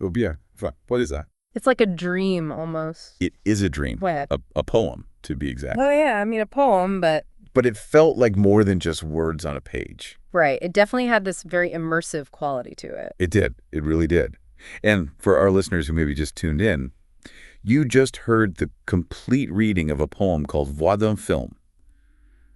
Ou bien, enfin, what is that? It's like a dream almost. It is a dream. What? A poem, to be exact. Oh yeah, I mean a poem, but But it felt like more than just words on a page. right. It definitely had this very immersive quality to it. It did. It really did. And for our listeners who maybe just tuned in, you just heard the complete reading of a poem called Voix d'un film.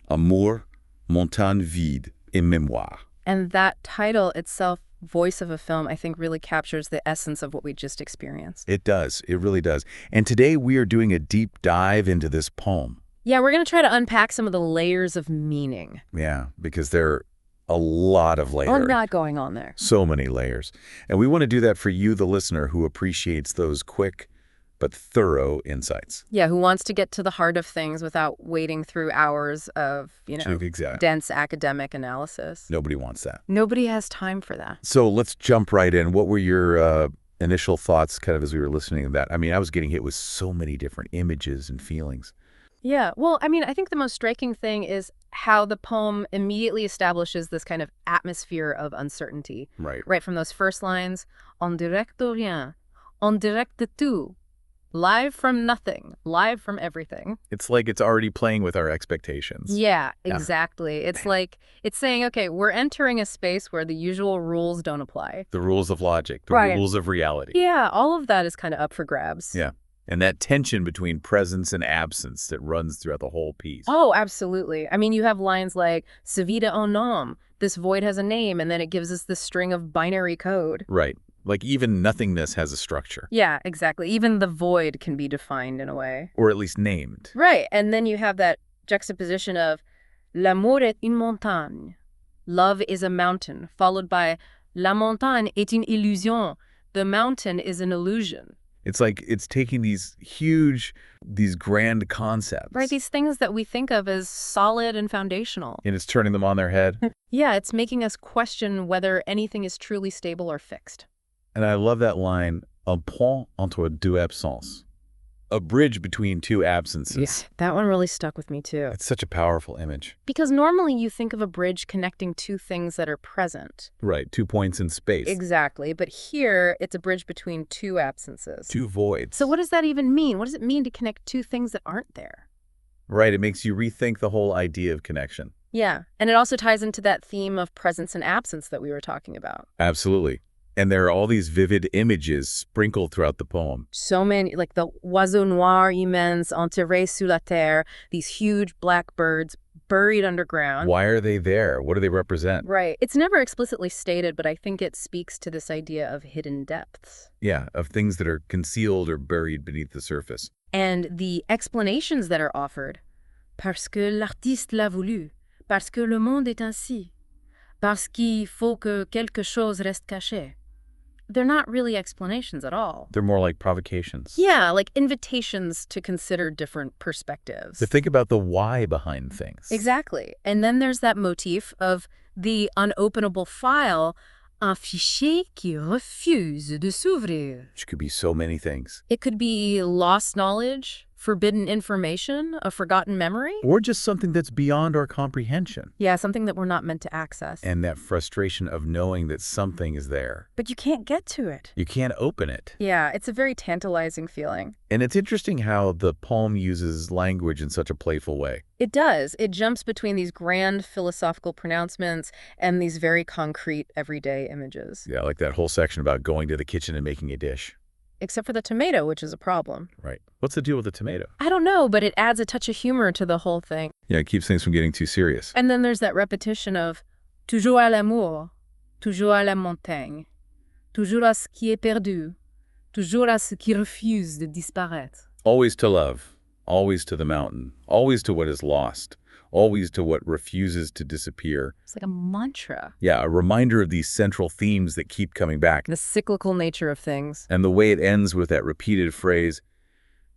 Amour, montagne vide et mémoire. And that title itself, Voice of a Film, I think really captures the essence of what we just experienced. It does. It really does. And today we are doing a deep dive into this poem. Yeah, we're going to try to unpack some of the layers of meaning. Yeah, because there are a lot of layers. Or not going on there. So many layers. And we want to do that for you, the listener, who appreciates those quick but thorough insights. Yeah, who wants to get to the heart of things without wading through hours of, Exactly. dense academic analysis. Nobody wants that. Nobody has time for that. So let's jump right in. What were your initial thoughts kind of as we were listening to that? I mean, I was getting hit with so many different images and feelings. Yeah, well, I mean, I think the most striking thing is how the poem immediately establishes this kind of atmosphere of uncertainty. Right from those first lines, en direct de rien, en direct de tout, live from nothing, live from everything. It's like it's already playing with our expectations. Yeah, exactly. It's like, it's saying, okay, we're entering a space where the usual rules don't apply. The rules of logic, the Right. rules of reality. Yeah, all of that is kind of up for grabs. Yeah. And that tension between presence and absence that runs throughout the whole piece. Oh, absolutely. I mean, you have lines like, se vide un homme, this void has a name, and then it gives us this string of binary code. Right. Like even nothingness has a structure. Yeah, exactly. Even the void can be defined in a way. Or at least named. Right. And then you have that juxtaposition of l'amour est une montagne. Love is a mountain, followed by la montagne est une illusion. The mountain is an illusion. It's like it's taking these grand concepts. Right, these things that we think of as solid and foundational. And it's turning them on their head. Yeah, it's making us question whether anything is truly stable or fixed. And I love that line, un pont entre deux absences. A bridge between two absences. Yeah, that one really stuck with me too. It's such a powerful image. Because normally you think of a bridge connecting two things that are present. Right, 2 points in space. Exactly, but here it's a bridge between two absences. Two voids. So what does that even mean? What does it mean to connect two things that aren't there? Right, it makes you rethink the whole idea of connection. Yeah, and it also ties into that theme of presence and absence that we were talking about. Absolutely. And there are all these vivid images sprinkled throughout the poem. So many, like the oiseau noir immense enterré sous la terre, these huge black birds buried underground. Why are they there? What do they represent? Right. It's never explicitly stated, but I think it speaks to this idea of hidden depths. Yeah, of things that are concealed or buried beneath the surface. And the explanations that are offered. Parce que l'artiste l'a voulu. Parce que le monde est ainsi. Parce qu'il faut que quelque chose reste caché. They're not really explanations at all. They're more like provocations. Yeah, like invitations to consider different perspectives. To think about the why behind things. Exactly. And then there's that motif of the unopenable file, un fichier qui refuse de s'ouvrir. Which could be so many things. It could be lost knowledge, forbidden information, a forgotten memory. Or just something that's beyond our comprehension. Yeah, something that we're not meant to access. And that frustration of knowing that something is there. But you can't get to it. You can't open it. Yeah, it's a very tantalizing feeling. And it's interesting how the poem uses language in such a playful way. It does. It jumps between these grand philosophical pronouncements and these very concrete everyday images. Yeah, like that whole section about going to the kitchen and making a dish. Except for the tomato, which is a problem. Right. What's the deal with the tomato? I don't know, but it adds a touch of humor to the whole thing. Yeah, it keeps things from getting too serious. And then there's that repetition of toujours à l'amour, toujours à la montagne, toujours à ce qui est perdu, toujours à ce qui refuse de disparaître. Always to love, always to the mountain, always to what is lost, always to what refuses to disappear. It's like a mantra. Yeah, a reminder of these central themes that keep coming back. The cyclical nature of things. And the way it ends with that repeated phrase,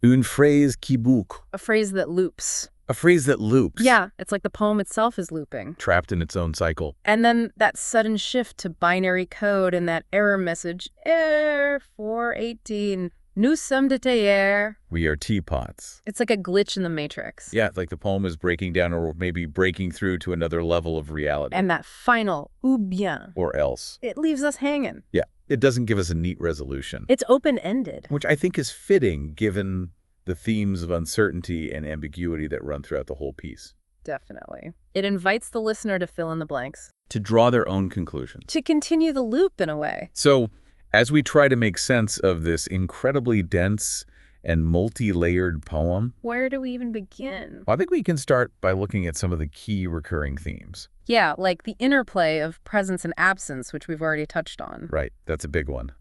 une phrase qui boucle. A phrase that loops. A phrase that loops. Yeah, it's like the poem itself is looping. Trapped in its own cycle. And then that sudden shift to binary code and that error message, error 418. Nous sommes de terre. We are teapots. It's like a glitch in the matrix. Yeah, it's like the poem is breaking down or maybe breaking through to another level of reality. And that final, ou bien. Or else. It leaves us hanging. Yeah, it doesn't give us a neat resolution. It's open-ended. Which I think is fitting given the themes of uncertainty and ambiguity that run throughout the whole piece. Definitely. It invites the listener to fill in the blanks. To draw their own conclusions. To continue the loop in a way. So, as we try to make sense of this incredibly dense and multi-layered poem, where do we even begin? Well, I think we can start by looking at some of the key recurring themes. Yeah, like the interplay of presence and absence, which we've already touched on. Right, that's a big one.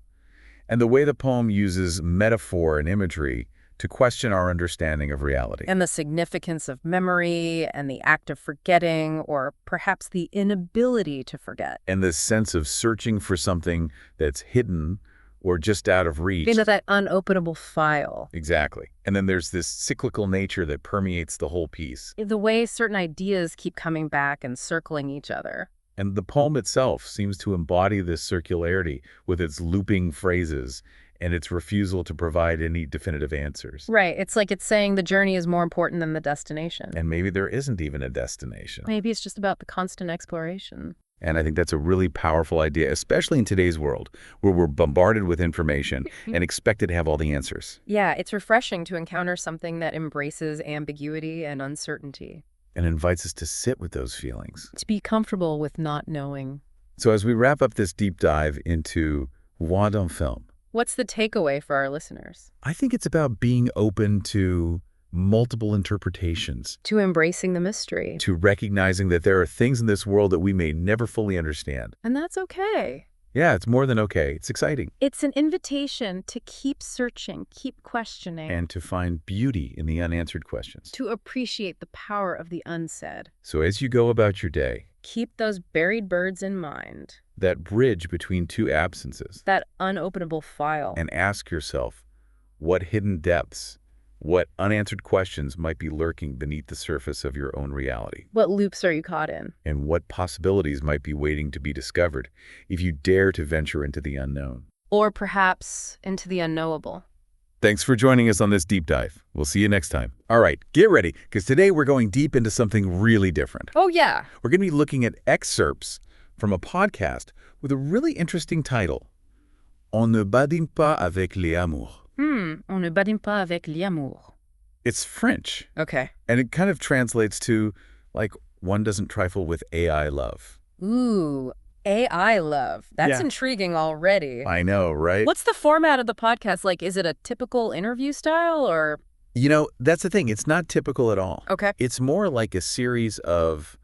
And the way the poem uses metaphor and imagery to question our understanding of reality. And the significance of memory and the act of forgetting, or perhaps the inability to forget. And this sense of searching for something that's hidden or just out of reach. Into that unopenable file. Exactly. And then there's this cyclical nature that permeates the whole piece. The way certain ideas keep coming back and circling each other. And the poem itself seems to embody this circularity with its looping phrases and its refusal to provide any definitive answers. Right. It's like it's saying the journey is more important than the destination. And maybe there isn't even a destination. Maybe it's just about the constant exploration. And I think that's a really powerful idea, especially in today's world, where we're bombarded with information and expected to have all the answers. Yeah, it's refreshing to encounter something that embraces ambiguity and uncertainty. And invites us to sit with those feelings. To be comfortable with not knowing. So as we wrap up this deep dive into Voix d'un film, what's the takeaway for our listeners? I think it's about being open to multiple interpretations, To embracing the mystery. to recognizing that there are things in this world that we may never fully understand. And that's okay. Yeah, it's more than okay. It's exciting. It's an invitation to keep searching, keep questioning, And to find beauty in the unanswered questions. to appreciate the power of the unsaid. So as you go about your day, Keep those buried birds in mind, that bridge between two absences, that unopenable file. and ask yourself what hidden depths, what unanswered questions might be lurking beneath the surface of your own reality, What loops are you caught in? and what possibilities might be waiting to be discovered if you dare to venture into the unknown. Or perhaps into the unknowable. Thanks for joining us on this deep dive. We'll see you next time. All right, get ready, because today we're going deep into something really different. Oh, yeah. We're going to be looking at excerpts from a podcast with a really interesting title, On ne badine pas avec les amours. On ne badine pas avec l'amour. It's French, Okay. and it kind of translates to, like, one doesn't trifle with AI love. Ooh, AI love. That's Yeah. intriguing already. I know, right? What's the format of the podcast? Like, is it a typical interview style or? You know, that's the thing. It's not typical at all. Okay. It's more like a series of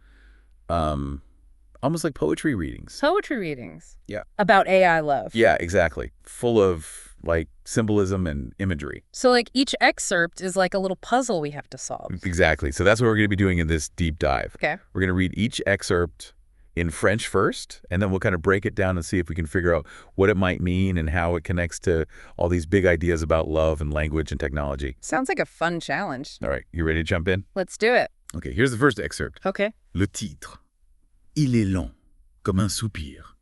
almost like poetry readings. Poetry readings. Yeah. About AI love. Yeah, exactly. Full of, like, symbolism and imagery. So, like, each excerpt is like a little puzzle we have to solve. Exactly. So that's what we're going to be doing in this deep dive. Okay. We're going to read each excerpt in French first, and then we'll kind of break it down and see if we can figure out what it might mean and how it connects to all these big ideas about love and language and technology. Sounds like a fun challenge. All right, you ready to jump in? Let's do it. Okay, here's the first excerpt. Okay. Le titre. Il est long, comme un soupir.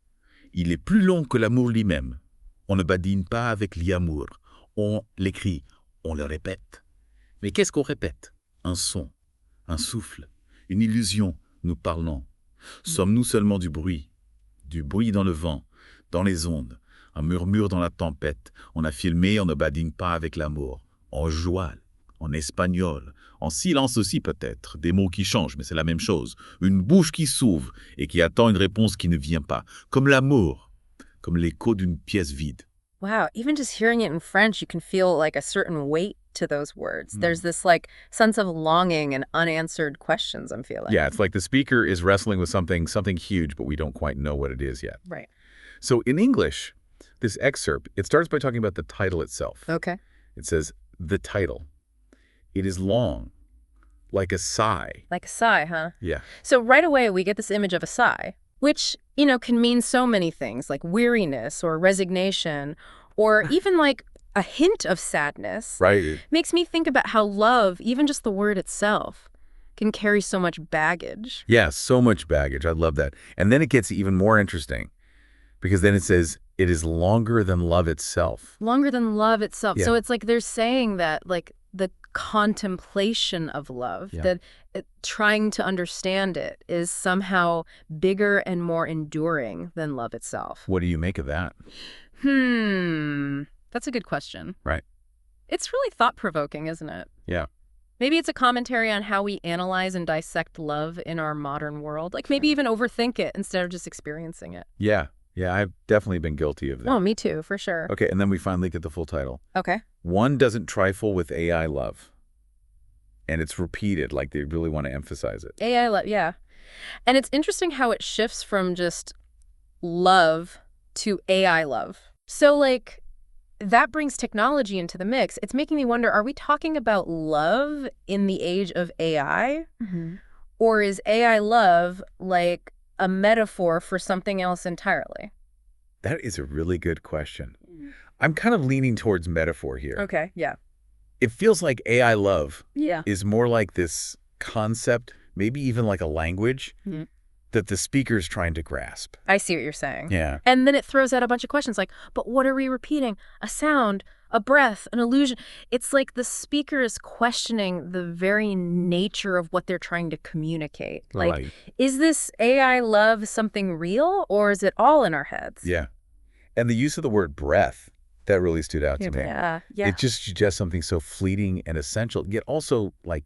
Il est plus long que l'amour lui-même. On ne badine pas avec l'amour. On l'écrit, on le répète. Mais qu'est-ce qu'on répète? Un son, un souffle, une illusion, nous parlons. Sommes-nous seulement du bruit dans le vent, dans les ondes, un murmure dans la tempête. On a filmé, on ne badine pas avec l'amour. En joual, en espagnol, en silence aussi peut-être, des mots qui changent, mais c'est la même chose. Une bouche qui s'ouvre et qui attend une réponse qui ne vient pas. Comme l'amour, comme l'écho d'une pièce vide. Wow. Even just hearing it in French, you can feel like a certain weight to those words. There's this like sense of longing and unanswered questions I'm feeling. Yeah, it's like the speaker is wrestling with something huge, but we don't quite know what it is yet. Right. So in English, this excerpt, it starts by talking about the title itself. Okay. It says, the title. It is long, like a sigh. Like a sigh, huh? Yeah. So right away, we get this image of a sigh, which, you know, can mean so many things, like weariness or resignation, or even like a hint of sadness. Right. Makes me think about how love, even just the word itself, can carry so much baggage. Yeah, so much baggage. I love that. And then it gets even more interesting because then it says, it is longer than love itself. Longer than love itself. Yeah. So it's like they're saying that, like, the contemplation of love, that trying to understand it is somehow bigger and more enduring than love itself. What do you make of that? That's a good question. Right. It's really thought-provoking, isn't it? Yeah. Maybe it's a commentary on how we analyze and dissect love in our modern world. Like maybe even overthink it instead of just experiencing it. Yeah. Yeah, I've definitely been guilty of that. Oh, me too, for sure. Okay, and then we finally get the full title. Okay. One doesn't trifle with AI love. And it's repeated, like they really want to emphasize it. AI love, yeah. And it's interesting how it shifts from just love to AI love. So, like, that brings technology into the mix. It's making me wonder, are we talking about love in the age of AI? Or is AI love, like, a metaphor for something else entirely? That is a really good question. I'm kind of leaning towards metaphor here. Okay, yeah. It feels like AI love Yeah. is more like this concept, maybe even like a language, that the speaker's trying to grasp. I see what you're saying. Yeah. And then it throws out a bunch of questions like, but what are we repeating? A sound, a breath, an illusion. It's like the speaker is questioning the very nature of what they're trying to communicate. Like, Right. is this AI love something real or is it all in our heads? Yeah. And the use of the word breath, that really stood out to me. Yeah. It just suggests something so fleeting and essential, yet also like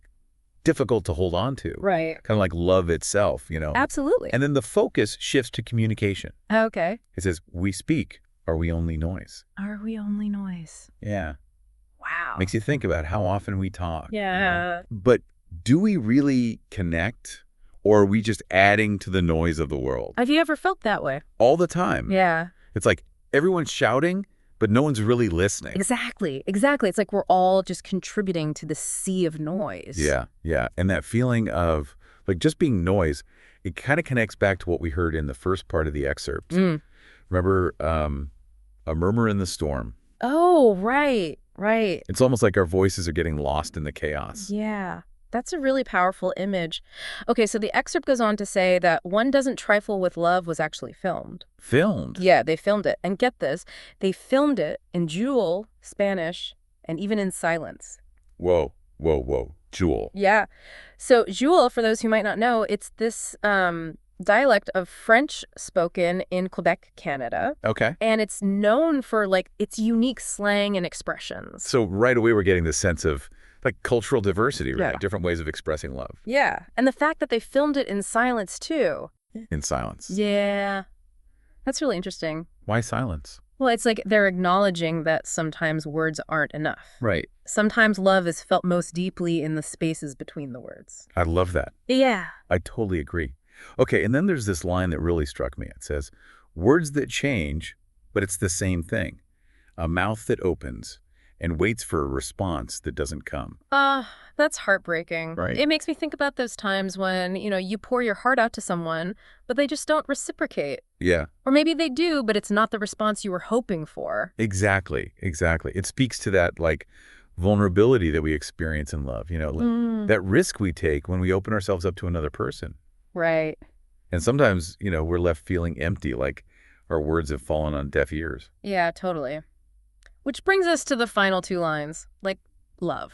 difficult to hold on to. Right. Kind of like love itself, you know. Absolutely. And then the focus shifts to communication. Okay. It says, we speak, are we only noise? Are we only noise? Yeah. Wow. wow. Makes you think about how often we talk. Yeah. But do we really connect, or are we just adding to the noise of the world? Have you ever felt that way? All the time. Yeah. It's like everyone's shouting, but no one's really listening. Exactly. It's like we're all just contributing to the sea of noise. Yeah, yeah. And that feeling of like just being noise, it kind of connects back to what we heard in the first part of the excerpt. Remember, a murmur in the storm. Oh, right. It's almost like our voices are getting lost in the chaos. Yeah. That's a really powerful image. Okay, so the excerpt goes on to say that One Doesn't Trifle with Love was actually filmed. Filmed? Yeah, they filmed it. And get this, they filmed it in Jewel, Spanish, and even in silence. Whoa. Jewel. Yeah. So Jewel, for those who might not know, it's this dialect of French spoken in Quebec, Canada. Okay. And it's known for, like, its unique slang and expressions. So right away we're getting this sense of like cultural diversity, right? Yeah. Different ways of expressing love. Yeah. And the fact that they filmed it in silence, too. In silence. Yeah. That's really interesting. Why silence? Well, it's like they're acknowledging that sometimes words aren't enough. Right. Sometimes love is felt most deeply in the spaces between the words. I love that. Yeah. I totally agree. Okay, and then there's this line that really struck me. It says, words that change, but it's the same thing. A mouth that opens and waits for a response that doesn't come. That's heartbreaking. Right. It makes me think about those times when, you pour your heart out to someone, but they just don't reciprocate. Yeah. Or maybe they do, but it's not the response you were hoping for. Exactly. It speaks to that, like, vulnerability that we experience in love, that risk we take when we open ourselves up to another person. Right. And sometimes, we're left feeling empty, like our words have fallen on deaf ears. Yeah, totally. Which brings us to the final two lines, like love,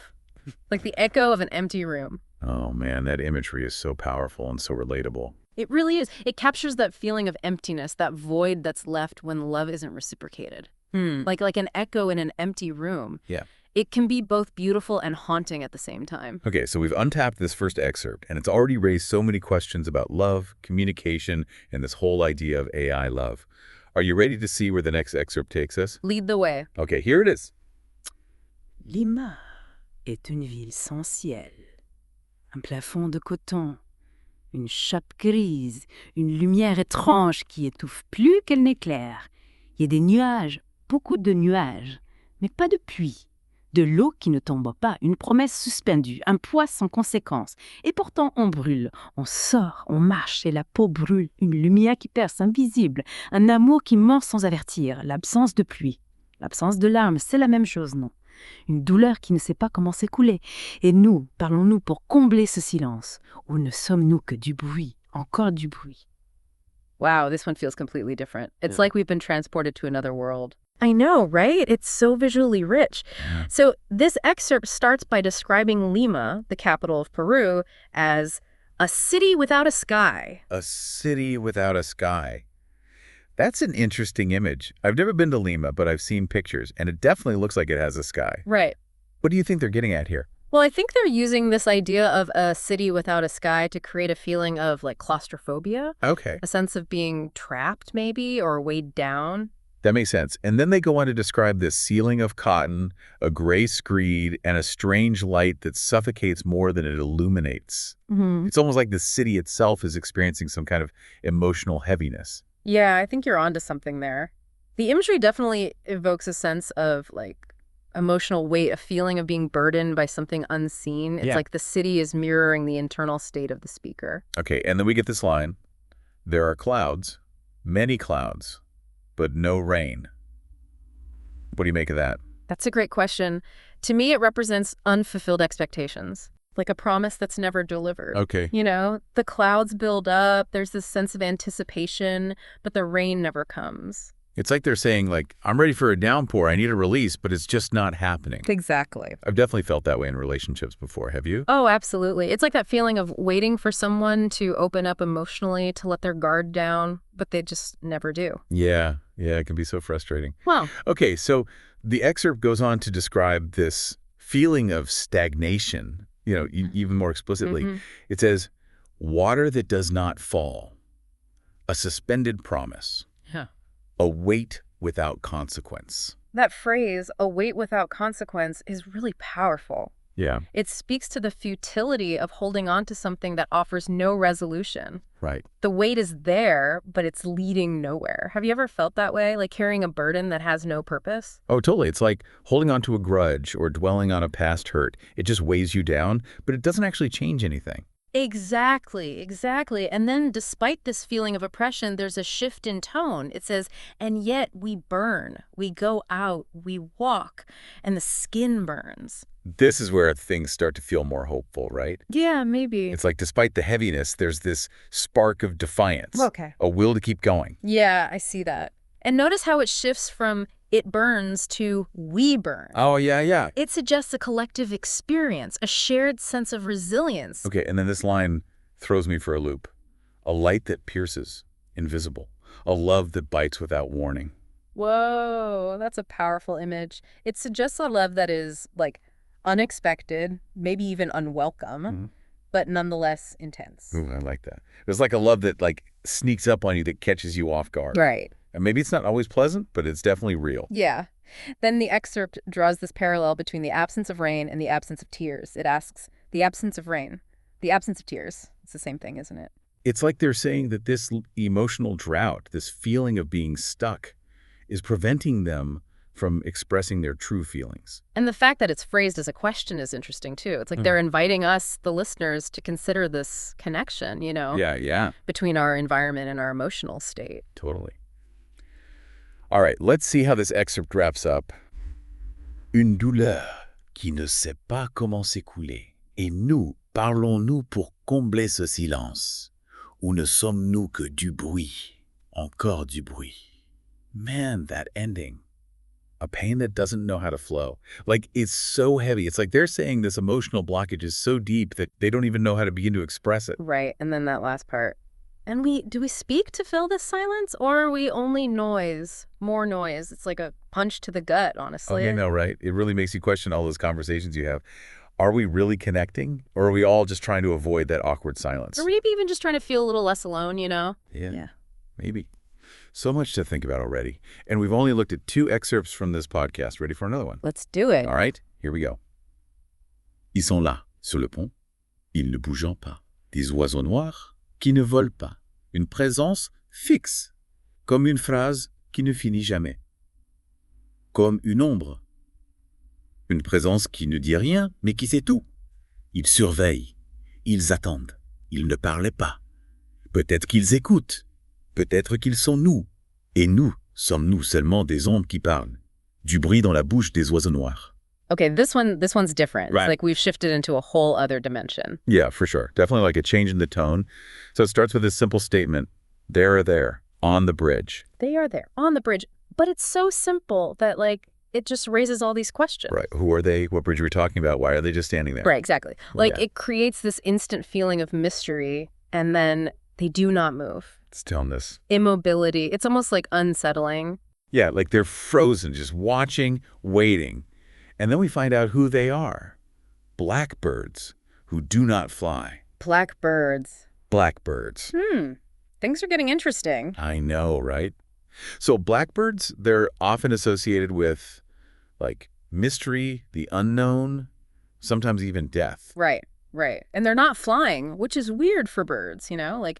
like the echo of an empty room. Oh, man, that imagery is so powerful and so relatable. It really is. It captures that feeling of emptiness, that void that's left when love isn't reciprocated. Like an echo in an empty room. Yeah. It can be both beautiful and haunting at the same time. Okay, so we've untapped this first excerpt, and it's already raised so many questions about love, communication, and this whole idea of AI love. Are you ready to see where the next excerpt takes us? Lead the way. Okay, here it is. Lima est une ville sans ciel, un plafond de coton, une chape grise, une lumière étrange qui étouffe plus qu'elle n'éclaire. Il y a des nuages, beaucoup de nuages, mais pas de pluie. De l'eau qui ne tombe pas, une promesse suspendue, un poids sans conséquence. Et pourtant on brûle, on sort, on marche et la peau brûle, une lumière qui perce invisible, un amour qui mord sans avertir, l'absence de pluie. L'absence de larmes, c'est la même chose, non? Une douleur qui ne sait pas comment s'écouler. Et nous, parlons-nous pour combler ce silence? Ou ne sommes-nous que du bruit, encore du bruit? Wow, this one feels completely different. It's like we've been transported to another world. I know, right? It's so visually rich. So this excerpt starts by describing Lima, the capital of Peru, as a city without a sky. A city without a sky. That's an interesting image. I've never been to Lima, but I've seen pictures, and it definitely looks like it has a sky. Right. What do you think they're getting at here? Well, I think they're using this idea of a city without a sky to create a feeling of, like, claustrophobia. Okay. A sense of being trapped, maybe, or weighed down. That makes sense. And then they go on to describe this ceiling of cotton, a gray screed, and a strange light that suffocates more than it illuminates. It's almost like the city itself is experiencing some kind of emotional heaviness. Yeah, I think you're onto something there. The imagery definitely evokes a sense of, like, emotional weight, a feeling of being burdened by something unseen. It's like the city is mirroring the internal state of the speaker. Okay, and then we get this line. There are clouds, many clouds, but no rain. What do you make of that? That's a great question. To me, it represents unfulfilled expectations, like a promise that's never delivered. Okay. The clouds build up, there's this sense of anticipation, but the rain never comes. It's like they're saying, like, I'm ready for a downpour, I need a release, but it's just not happening. Exactly. I've definitely felt that way in relationships before. Have you? Oh, absolutely. It's like that feeling of waiting for someone to open up emotionally, to let their guard down, but they just never do. Yeah, it can be so frustrating. Well, Okay, so the excerpt goes on to describe this feeling of stagnation, even more explicitly. It says, water that does not fall, a suspended promise, yeah. a weight without consequence. That phrase, a weight without consequence, is really powerful. Yeah, It speaks to the futility of holding on to something that offers no resolution. right. The weight is there, but it's leading nowhere. Have you ever felt that way? Like carrying a burden that has no purpose? Oh, totally. It's like holding on to a grudge or dwelling on a past hurt. It just weighs you down, but it doesn't actually change anything. Exactly, exactly. And then despite this feeling of oppression, there's a shift in tone. It says, and yet we burn, we go out, we walk, and the skin burns. This is where things start to feel more hopeful, right? Yeah, maybe. It's like despite the heaviness, there's this spark of defiance, Okay. a will to keep going. Yeah, I see that. And notice how it shifts from it burns to we burn. Oh, yeah, yeah. It suggests a collective experience, a shared sense of resilience. Okay, and then this line throws me for a loop. A light that pierces, invisible. A love that bites without warning. Whoa, that's a powerful image. It suggests a love that is, like, unexpected, maybe even unwelcome, but nonetheless intense. Ooh, I like that. It's like a love that, like, sneaks up on you, that catches you off guard. Right. And maybe it's not always pleasant, but it's definitely real. Yeah. Then the excerpt draws this parallel between the absence of rain and the absence of tears. It asks, the absence of rain, the absence of tears. It's the same thing, isn't it? It's like they're saying that this emotional drought, this feeling of being stuck, is preventing them from expressing their true feelings. And the fact that it's phrased as a question is interesting, too. It's like they're inviting us, the listeners, to consider this connection, Yeah, between our environment and our emotional state. totally. All right, let's see how this excerpt wraps up. Une douleur qui ne sait pas comment s'écouler. Et nous, parlons-nous pour combler ce silence? Ou ne sommes-nous que du bruit? Encore du bruit. Man, that ending. A pain that doesn't know how to flow. Like, it's so heavy. It's like they're saying this emotional blockage is so deep that they don't even know how to begin to express it. Right, and then that last part. And do we speak to fill this silence, or are we only noise, more noise? It's like a punch to the gut, honestly. Okay, no, right? It really makes you question all those conversations you have. Are we really connecting, or are we all just trying to avoid that awkward silence? Or maybe even just trying to feel a little less alone, Yeah, maybe. So much to think about already. And we've only looked at 2 excerpts from this podcast. Ready for another one? Let's do it. All right, here we go. Ils sont là, sur le pont. Ils ne bougent pas. Des oiseaux noirs qui ne volent pas. Une présence fixe, comme une phrase qui ne finit jamais. Comme une ombre. Une présence qui ne dit rien, mais qui sait tout. Ils surveillent. Ils attendent. Ils ne parlent pas. Peut-être qu'ils écoutent. Peut-être qu'ils sont nous. Et nous, sommes-nous seulement des ombres qui parlent. Du bruit dans la bouche des oiseaux noirs. Okay, this one's different. Right. It's like we've shifted into a whole other dimension. Yeah, for sure. Definitely like a change in the tone. So it starts with this simple statement. They're there, on the bridge. They are there, on the bridge. But it's so simple that, like, it just raises all these questions. Right. Who are they? What bridge are we talking about? Why are they just standing there? Right, exactly. Like, Yeah. it creates this instant feeling of mystery, and then they do not move. Stillness. Immobility. It's almost like unsettling. Yeah, like they're frozen, just watching, waiting. And then we find out who they are. Blackbirds who do not fly. Blackbirds. Blackbirds. Things are getting interesting. I know, right? So blackbirds, they're often associated with, like, mystery, the unknown, sometimes even death. Right, right. And they're not flying, which is weird for birds, Like,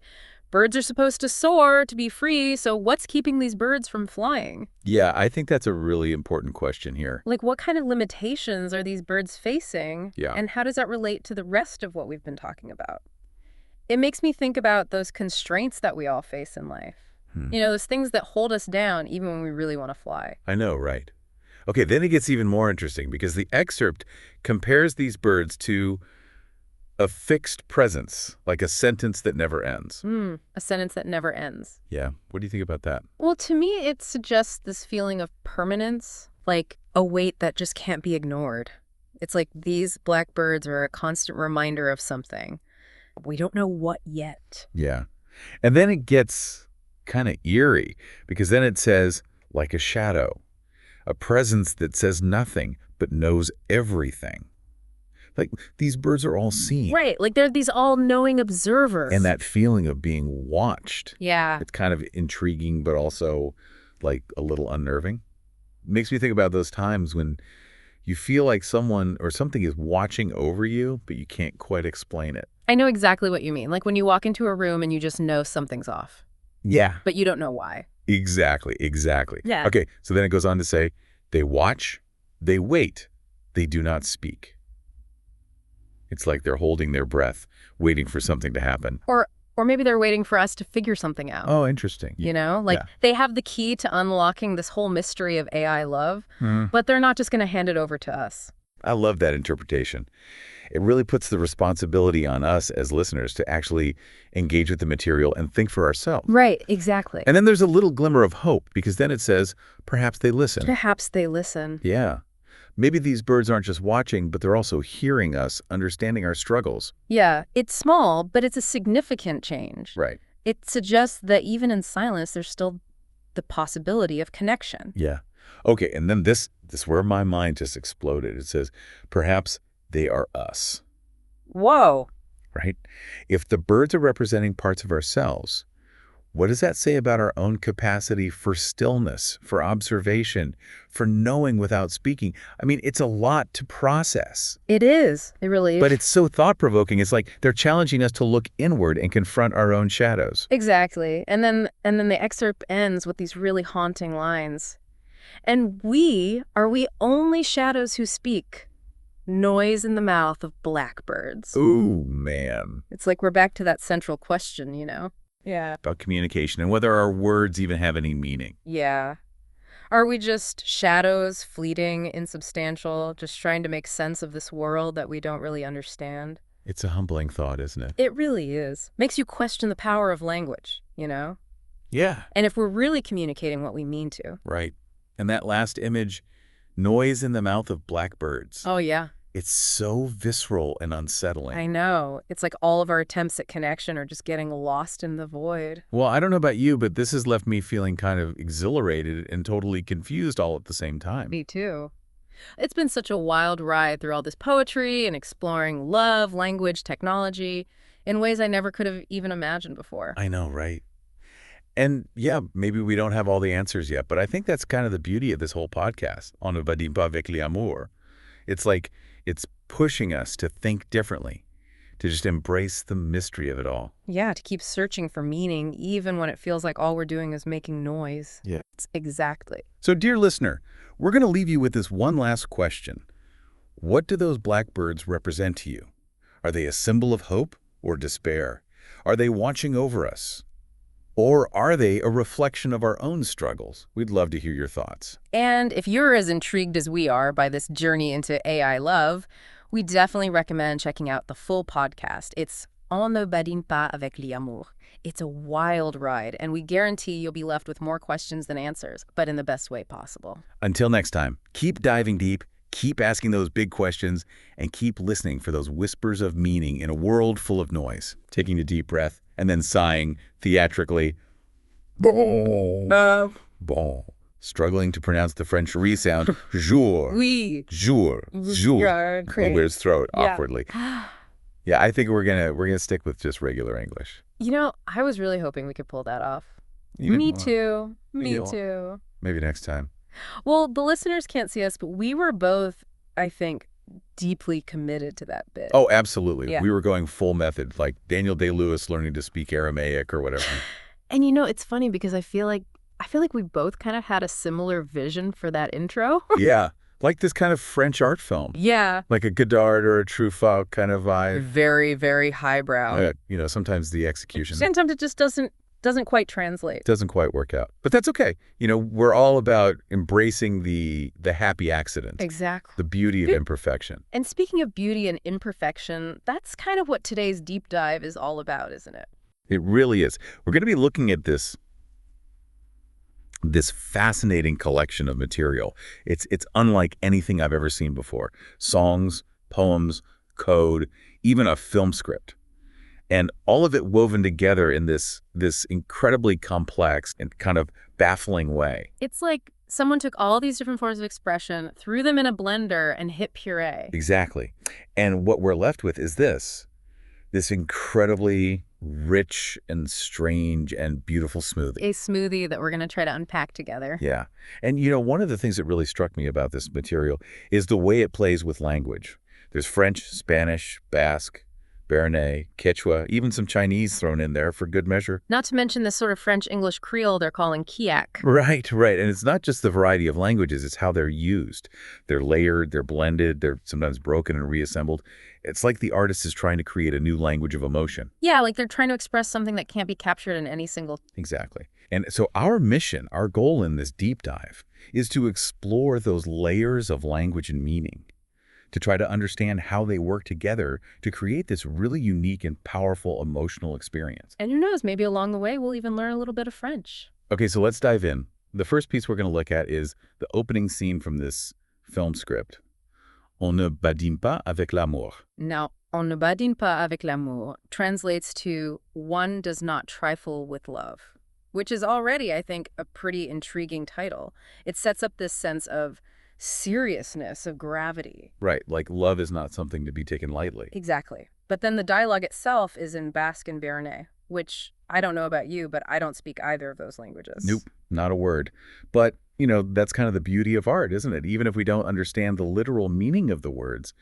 birds are supposed to soar to be free, so what's keeping these birds from flying? Yeah, I think that's a really important question here. Like, what kind of limitations are these birds facing? Yeah. And how does that relate to the rest of what we've been talking about? It makes me think about those constraints that we all face in life. Those things that hold us down even when we really want to fly. I know, right? Okay, then it gets even more interesting because the excerpt compares these birds to a fixed presence, like a sentence that never ends. A sentence that never ends. Yeah, what do you think about that? Well, to me, it suggests this feeling of permanence, like a weight that just can't be ignored. It's like these blackbirds are a constant reminder of something. We don't know what yet. Yeah. And then it gets kind of eerie because then it says, like a shadow, a presence that says nothing but knows everything. Like, these birds are all seeing. Right, like they're these all-knowing observers. And that feeling of being watched. Yeah. It's kind of intriguing, but also, like, a little unnerving. makes me think about those times when you feel like someone or something is watching over you, but you can't quite explain it. I know exactly what you mean. Like when you walk into a room and you just know something's off, Yeah. but you don't know why. Exactly. Yeah. Okay, so then it goes on to say, they watch, they wait, they do not speak. It's like they're holding their breath, waiting for something to happen. Or maybe they're waiting for us to figure something out. Oh, interesting. You know, like Yeah. they have the key to unlocking this whole mystery of AI love, but they're not just going to hand it over to us. I love that interpretation. It really puts the responsibility on us as listeners to actually engage with the material and think for ourselves. Right, exactly. And then there's a little glimmer of hope, because then it says, perhaps they listen. Perhaps they listen. Yeah. Maybe these birds aren't just watching, but they're also hearing us, understanding our struggles. Yeah, it's small, but it's a significant change. Right. It suggests that even in silence, there's still the possibility of connection. Yeah. Okay, and then this where my mind just exploded. It says, perhaps they are us, Whoa. right? If the birds are representing parts of ourselves, what does that say about our own capacity for stillness, for observation, for knowing without speaking? I mean, it's a lot to process. It is. It really is. But it's so thought-provoking. It's like they're challenging us to look inward and confront our own shadows. Exactly. And then the excerpt ends with these really haunting lines. And are we only shadows who speak? Noise in the mouth of blackbirds. Ooh, man. It's like we're back to that central question, you know? Yeah. About communication and whether our words even have any meaning. Yeah. Are we just shadows, fleeting, insubstantial, just trying to make sense of this world that we don't really understand? It's a humbling thought, isn't it? It really is. Makes you question the power of language, you know? Yeah. And if we're really communicating what we mean to. Right. And that last image, noise in the mouth of blackbirds. Oh, yeah. It's so visceral and unsettling. I know. It's like all of our attempts at connection are just getting lost in the void. Well, I don't know about you, but this has left me feeling kind of exhilarated and totally confused all at the same time. Me too. It's been such a wild ride through all this poetry and exploring love, language, technology in ways I never could have even imagined before. I know, right? And yeah, maybe we don't have all the answers yet, but I think that's kind of the beauty of this whole podcast, On ne badine pas avec l'amour. It's like it's pushing us to think differently, to just embrace the mystery of it all. Yeah, to keep searching for meaning, even when it feels like all we're doing is making noise. Yeah. Exactly. So, dear listener, we're going to leave you with this one last question. What do those blackbirds represent to you? Are they a symbol of hope or despair? Are they watching over us? Or are they a reflection of our own struggles? We'd love to hear your thoughts. And if you're as intrigued as we are by this journey into AI love, we definitely recommend checking out the full podcast. It's On ne badine pas avec l'amour. It's a wild ride, and we guarantee you'll be left with more questions than answers, but in the best way possible. Until next time, keep diving deep, keep asking those big questions, and keep listening for those whispers of meaning in a world full of noise. Taking a deep breath and then sighing theatrically, bon, bon. Struggling to pronounce the French re sound, jour, Oui. jour, jour. Clears throat awkwardly. Yeah, I think we're gonna stick with just regular English. You know, I was really hoping we could pull that off. You Me know, too. Me Yeah. too. Maybe next time. Well, the listeners can't see us, but we were both, I think, deeply committed to that bit. Oh, absolutely. Yeah. We were going full method, like Daniel Day-Lewis learning to speak Aramaic or whatever. And you know, it's funny because I feel like we both kind of had a similar vision for that intro. Yeah, like this kind of French art film. Yeah. Like a Godard or a Truffaut kind of vibe. Very, very highbrow. Sometimes the execution Sometimes it just doesn't quite translate. doesn't quite work out. But that's okay. We're all about embracing the happy accident. Exactly. The beauty of imperfection. And speaking of beauty and imperfection, that's kind of what today's deep dive is all about, isn't it? It really is. We're going to be looking at this fascinating collection of material. It's unlike anything I've ever seen before. Songs, poems, code, even a film script. And all of it woven together in this incredibly complex and kind of baffling way. It's like someone took all these different forms of expression, threw them in a blender, and hit puree. Exactly. And what we're left with is this incredibly rich and strange and beautiful smoothie. A smoothie that we're going to try to unpack together. Yeah. And, one of the things that really struck me about this material is the way it plays with language. There's French, Spanish, Basque, Béarnais, Quechua, even some Chinese thrown in there for good measure. Not to mention this sort of French-English Creole they're calling Kiak. Right. And it's not just the variety of languages, it's how they're used. They're layered, they're blended, they're sometimes broken and reassembled. It's like the artist is trying to create a new language of emotion. Yeah, like they're trying to express something that can't be captured in any single... Exactly. And so our mission, our goal in this deep dive, is to explore those layers of language and meaning, to try to understand how they work together to create this really unique and powerful emotional experience. And who knows, maybe along the way we'll even learn a little bit of French. Okay, so let's dive in. The first piece we're going to look at is the opening scene from this film script. On ne badine pas avec l'amour. Now, on ne badine pas avec l'amour translates to one does not trifle with love, which is already, I think, a pretty intriguing title. It sets up this sense of seriousness, of gravity. Right, like love is not something to be taken lightly. Exactly. But then the dialogue itself is in Basque and Béarnais, which I don't know about you, but I don't speak either of those languages. Nope, not a word. But, that's kind of the beauty of art, isn't it? Even if we don't understand the literal meaning of the words,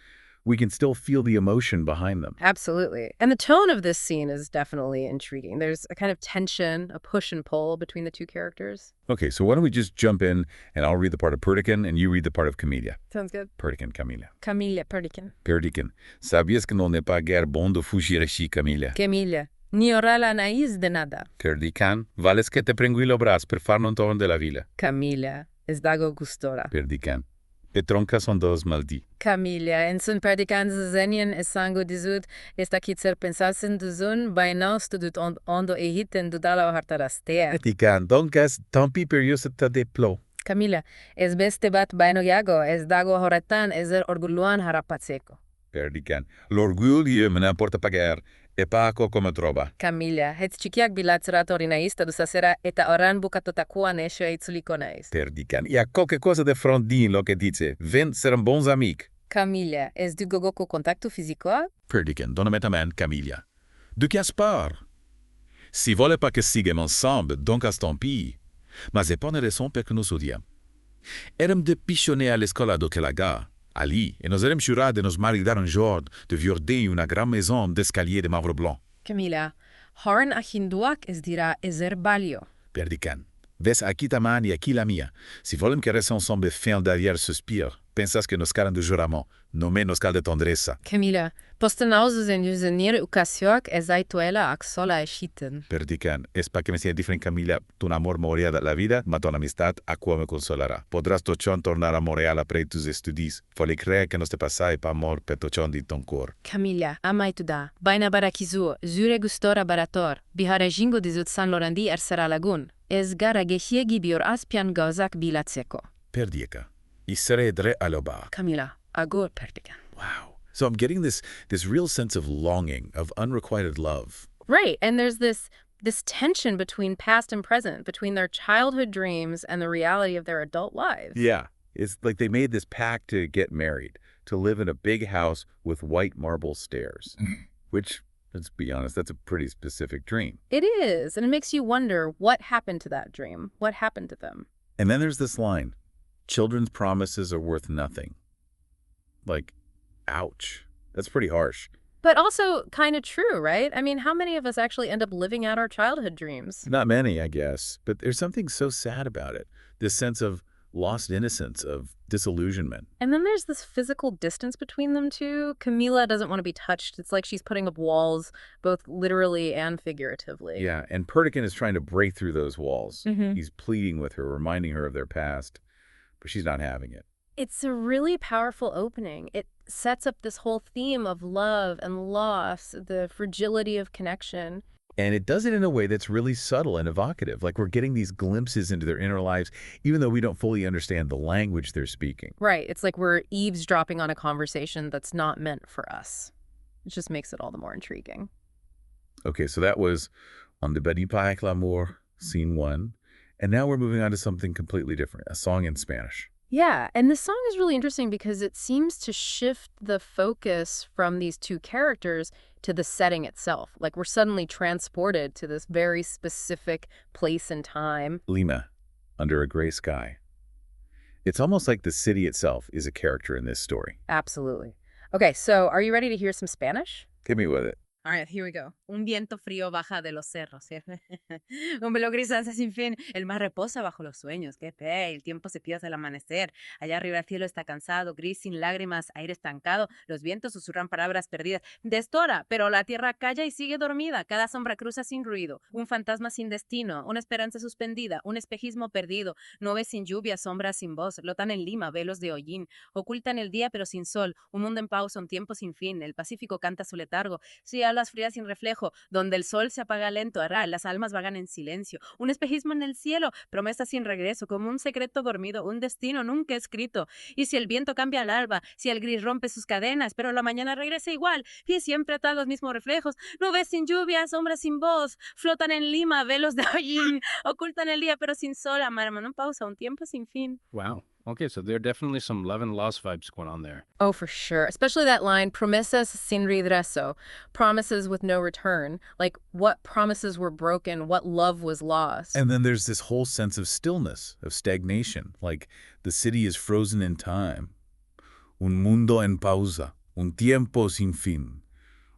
we can still feel the emotion behind them. Absolutely. And the tone of this scene is definitely intriguing. There's a kind of tension, a push and pull between the two characters. Okay, so why don't we just jump in, and I'll read the part of Perdican, and you read the part of Camilla. Sounds good. Perdican, Camilla. Camilla, Perdican. Perdican. Sabias que non n'est pas guère bon de fugir ici, Camilla. Camilla. Ni ora la naïs de nada. Perdican. Vales que te prengui lo bras per far non torn de la vila. Camilla. Es dago gustora. Perdican. E tronca son dos maldi. Camilla, en sun perdican zenien e sango dizut, esta kitser pensasen duzun, bainaus tudut ondo ehiten dudala o hartarastea. Perdican. Doncas, tampi periosita de plo. Camilla, es beste bat baino yago, es dago horetan, eser orguluan harapatseco. Perdican. L'orguglio me n'importa pagar, e paco come trova. Camilla, het chikiak bilatserato rinaista du sasera eta oran bucatotakua nescio e tsuliconeis. Perdican. E a qualquer cosa de frondin lo que dice. Ven ser un bons amic. Camilla, es du gogoco contacto fisico? Perdican. Dona metaman, Camilla. De que aspar? Si vole pas que sigam ensemble, donc astampi. Mas é pas une raison per que nous odiam. Érem de pichonner à l'escola do Kelaga. Ali, et nos érem jurats de nos maridar un jour de viorder une grande maison d'escalier de marbre blanc. Camilla, horan achinduak es dira eser balio. Perdican. Ves aquí ta man y aquí la mia. Si volem que reste ensemble fin derrière suspire, pensas que nos calan de jurament, nommé nos cal de tendresa. Camilla, postenauses en usenir ucasioak es aituela ac sola eschiten. Perdican. Es pa que me sea diferente, Camilla. Tu amor morirá de la vida, ma ton amistad a quoi me consolará. Podrás tochon tornar a Montréal après tus estudis. Fole creer que nos te pasai pa mort per tochon di ton cor. Camilla, amaituda, baina barakizu, zure gustora barator, bihara jingo dizut San Lorandi ersera lagun. Es gara gehiegi bior aspian gauzak bilatseko. Perdica. I sere dre aloba. Camilla, agur perdican. Wow. So I'm getting this real sense of longing, of unrequited love. Right, and there's this tension between past and present, between their childhood dreams and the reality of their adult lives. Yeah. It's like they made this pact to get married, to live in a big house with white marble stairs, which, let's be honest, that's a pretty specific dream. It is, and it makes you wonder what happened to that dream, what happened to them. And then there's this line, children's promises are worth nothing. Like, ouch. That's pretty harsh. But also kind of true, right? I mean, how many of us actually end up living out our childhood dreams? Not many, I guess. But there's something so sad about it. This sense of lost innocence, of disillusionment. And then there's this physical distance between them two. Camila doesn't want to be touched. It's like she's putting up walls, both literally and figuratively. Yeah, and Perdican is trying to break through those walls. Mm-hmm. He's pleading with her, reminding her of their past, but she's not having it. It's a really powerful opening. It sets up this whole theme of love and loss, the fragility of connection. And it does it in a way that's really subtle and evocative. Like we're getting these glimpses into their inner lives, even though we don't fully understand the language they're speaking. Right. It's like we're eavesdropping on a conversation that's not meant for us. It just makes it all the more intriguing. Okay, so that was On ne badine pas avec l'amour, scene 1. And now we're moving on to something completely different, a song in Spanish. Yeah, and this song is really interesting because it seems to shift the focus from these two characters to the setting itself. Like we're suddenly transported to this very specific place and time. Lima, under a gray sky. It's almost like the city itself is a character in this story. Absolutely. Okay, so are you ready to hear some Spanish? Hit me with it. All right, here we go. Un viento frío baja de los cerros. Un velo gris hace sin fin. El mar reposa bajo los sueños. Qué fe. El tiempo se pierde al amanecer. Allá arriba el cielo está cansado, gris, sin lágrimas, aire estancado. Los vientos susurran palabras perdidas. Destora, pero la tierra calla y sigue dormida. Cada sombra cruza sin ruido. Un fantasma sin destino. Una esperanza suspendida. Un espejismo perdido. Nubes sin lluvia, sombras sin voz. Lotan en Lima, velos de hollín. Ocultan el día pero sin sol. Un mundo en pausa, un tiempo sin fin. El Pacífico canta su letargo. Las frías sin reflejo, donde el sol se apaga lento, las almas vagan en silencio, un espejismo en el cielo, promesas sin regreso, como un secreto dormido, un destino nunca escrito. Y si el viento cambia al alba, si el gris rompe sus cadenas, pero la mañana regresa igual, y siempre atrás los mismos reflejos, nubes sin lluvia, sombras sin voz, flotan en Lima, velos de hollín, ocultan el día pero sin sol, amarman en pausa, un tiempo sin fin. Wow. Okay, so there are definitely some love and loss vibes going on there. Oh, for sure. Especially that line, promesas sin regreso, promises with no return. Like, what promises were broken, what love was lost. And then there's this whole sense of stillness, of stagnation, like the city is frozen in time. Un mundo en pausa, un tiempo sin fin.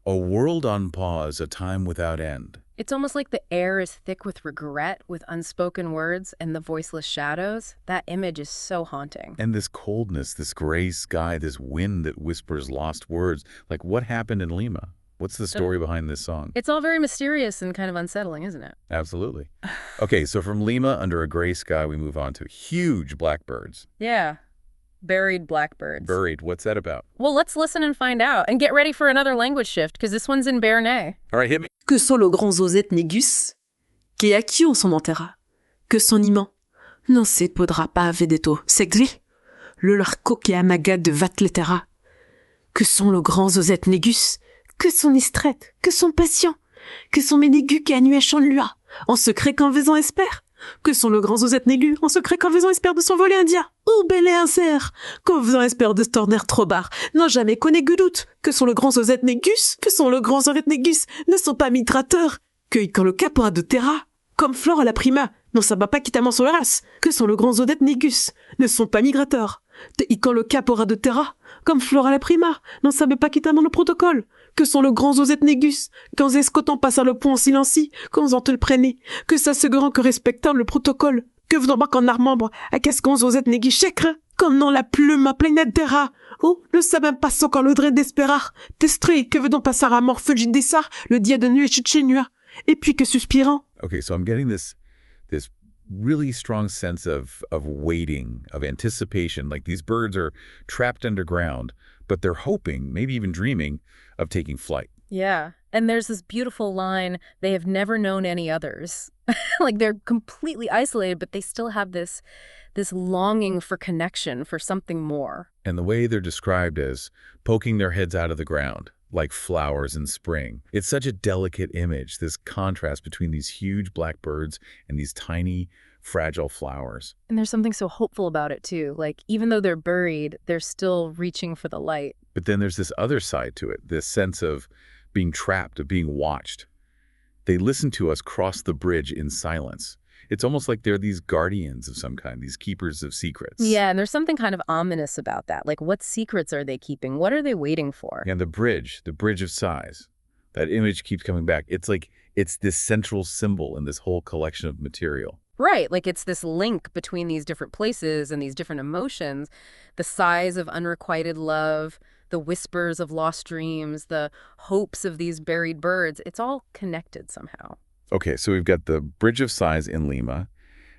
A world on pause, a time without end. It's almost like the air is thick with regret, with unspoken words and the voiceless shadows. That image is so haunting. And this coldness, this gray sky, this wind that whispers lost words. Like, what happened in Lima? What's the story behind this song? It's all very mysterious and kind of unsettling, isn't it? Absolutely. Okay, so from Lima, under a gray sky, we move on to huge blackbirds. Yeah. Buried blackbirds. Buried, what's that about? Well, let's listen and find out. And get ready for another language shift, because this one's in Béarnais. All right, hit me. Que sont le grand zozette négus, que a qui on son enterra, que son imant, non se podra pas vedeto, segri, le larco que amaga de vatletera, que sont le grand zozette négus, que son istrette, que son patient, que son ménégu qui a nuéchant lua, en secret qu'en faisant espère, que sont le grand zozette négu, en secret qu'en faisant espère de son volet indien, ou bel et insert, qu'en faisant espère de storner trop bar, non jamais connaît doute, que sont le grand zozette négus, que sont le grand zozette négus, ne sont pas migrateurs, que quand le capora de terra, comme flore à la prima, non ça va pas quitamment sur la race, que sont le grand zozette négus, ne sont pas migrateurs, quand le capora de terra, comme flore à la prima, non ça va pas quitamment le protocole, que sont le grand zozette négus, quand escotant passe le pont en silencie, quand on te le prenait, que ça se grand que respectant le protocole, que venant pas qu'en armembre, à qu'est-ce qu'on zozette négus chècre, comme non la plume à pleine terra, oh, le sabin passant quand le dret d'espérar, testré, que venant passer à mort feu d'essar, le dia de nuit chenua, et puis que suspirant. Okay, so I'm getting this really strong sense of waiting, of anticipation, like these birds are trapped underground, but they're hoping, maybe even dreaming, of taking flight. Yeah. And there's this beautiful line, they have never known any others. Like they're completely isolated, but they still have this longing for connection, for something more. And the way they're described as poking their heads out of the ground, like flowers in spring. It's such a delicate image, this contrast between these huge black birds and these tiny, fragile flowers. And there's something so hopeful about it, too. Like, even though they're buried, they're still reaching for the light. But then there's this other side to it, this sense of being trapped, of being watched. They listen to us cross the bridge in silence. It's almost like they're these guardians of some kind, these keepers of secrets. Yeah, and there's something kind of ominous about that. Like, what secrets are they keeping? What are they waiting for? And the bridge of sighs, that image keeps coming back. It's like it's this central symbol in this whole collection of material. Right, like it's this link between these different places and these different emotions. The sighs of unrequited love, the whispers of lost dreams, the hopes of these buried birds. It's all connected somehow. Okay, so we've got the Bridge of Sighs in Lima,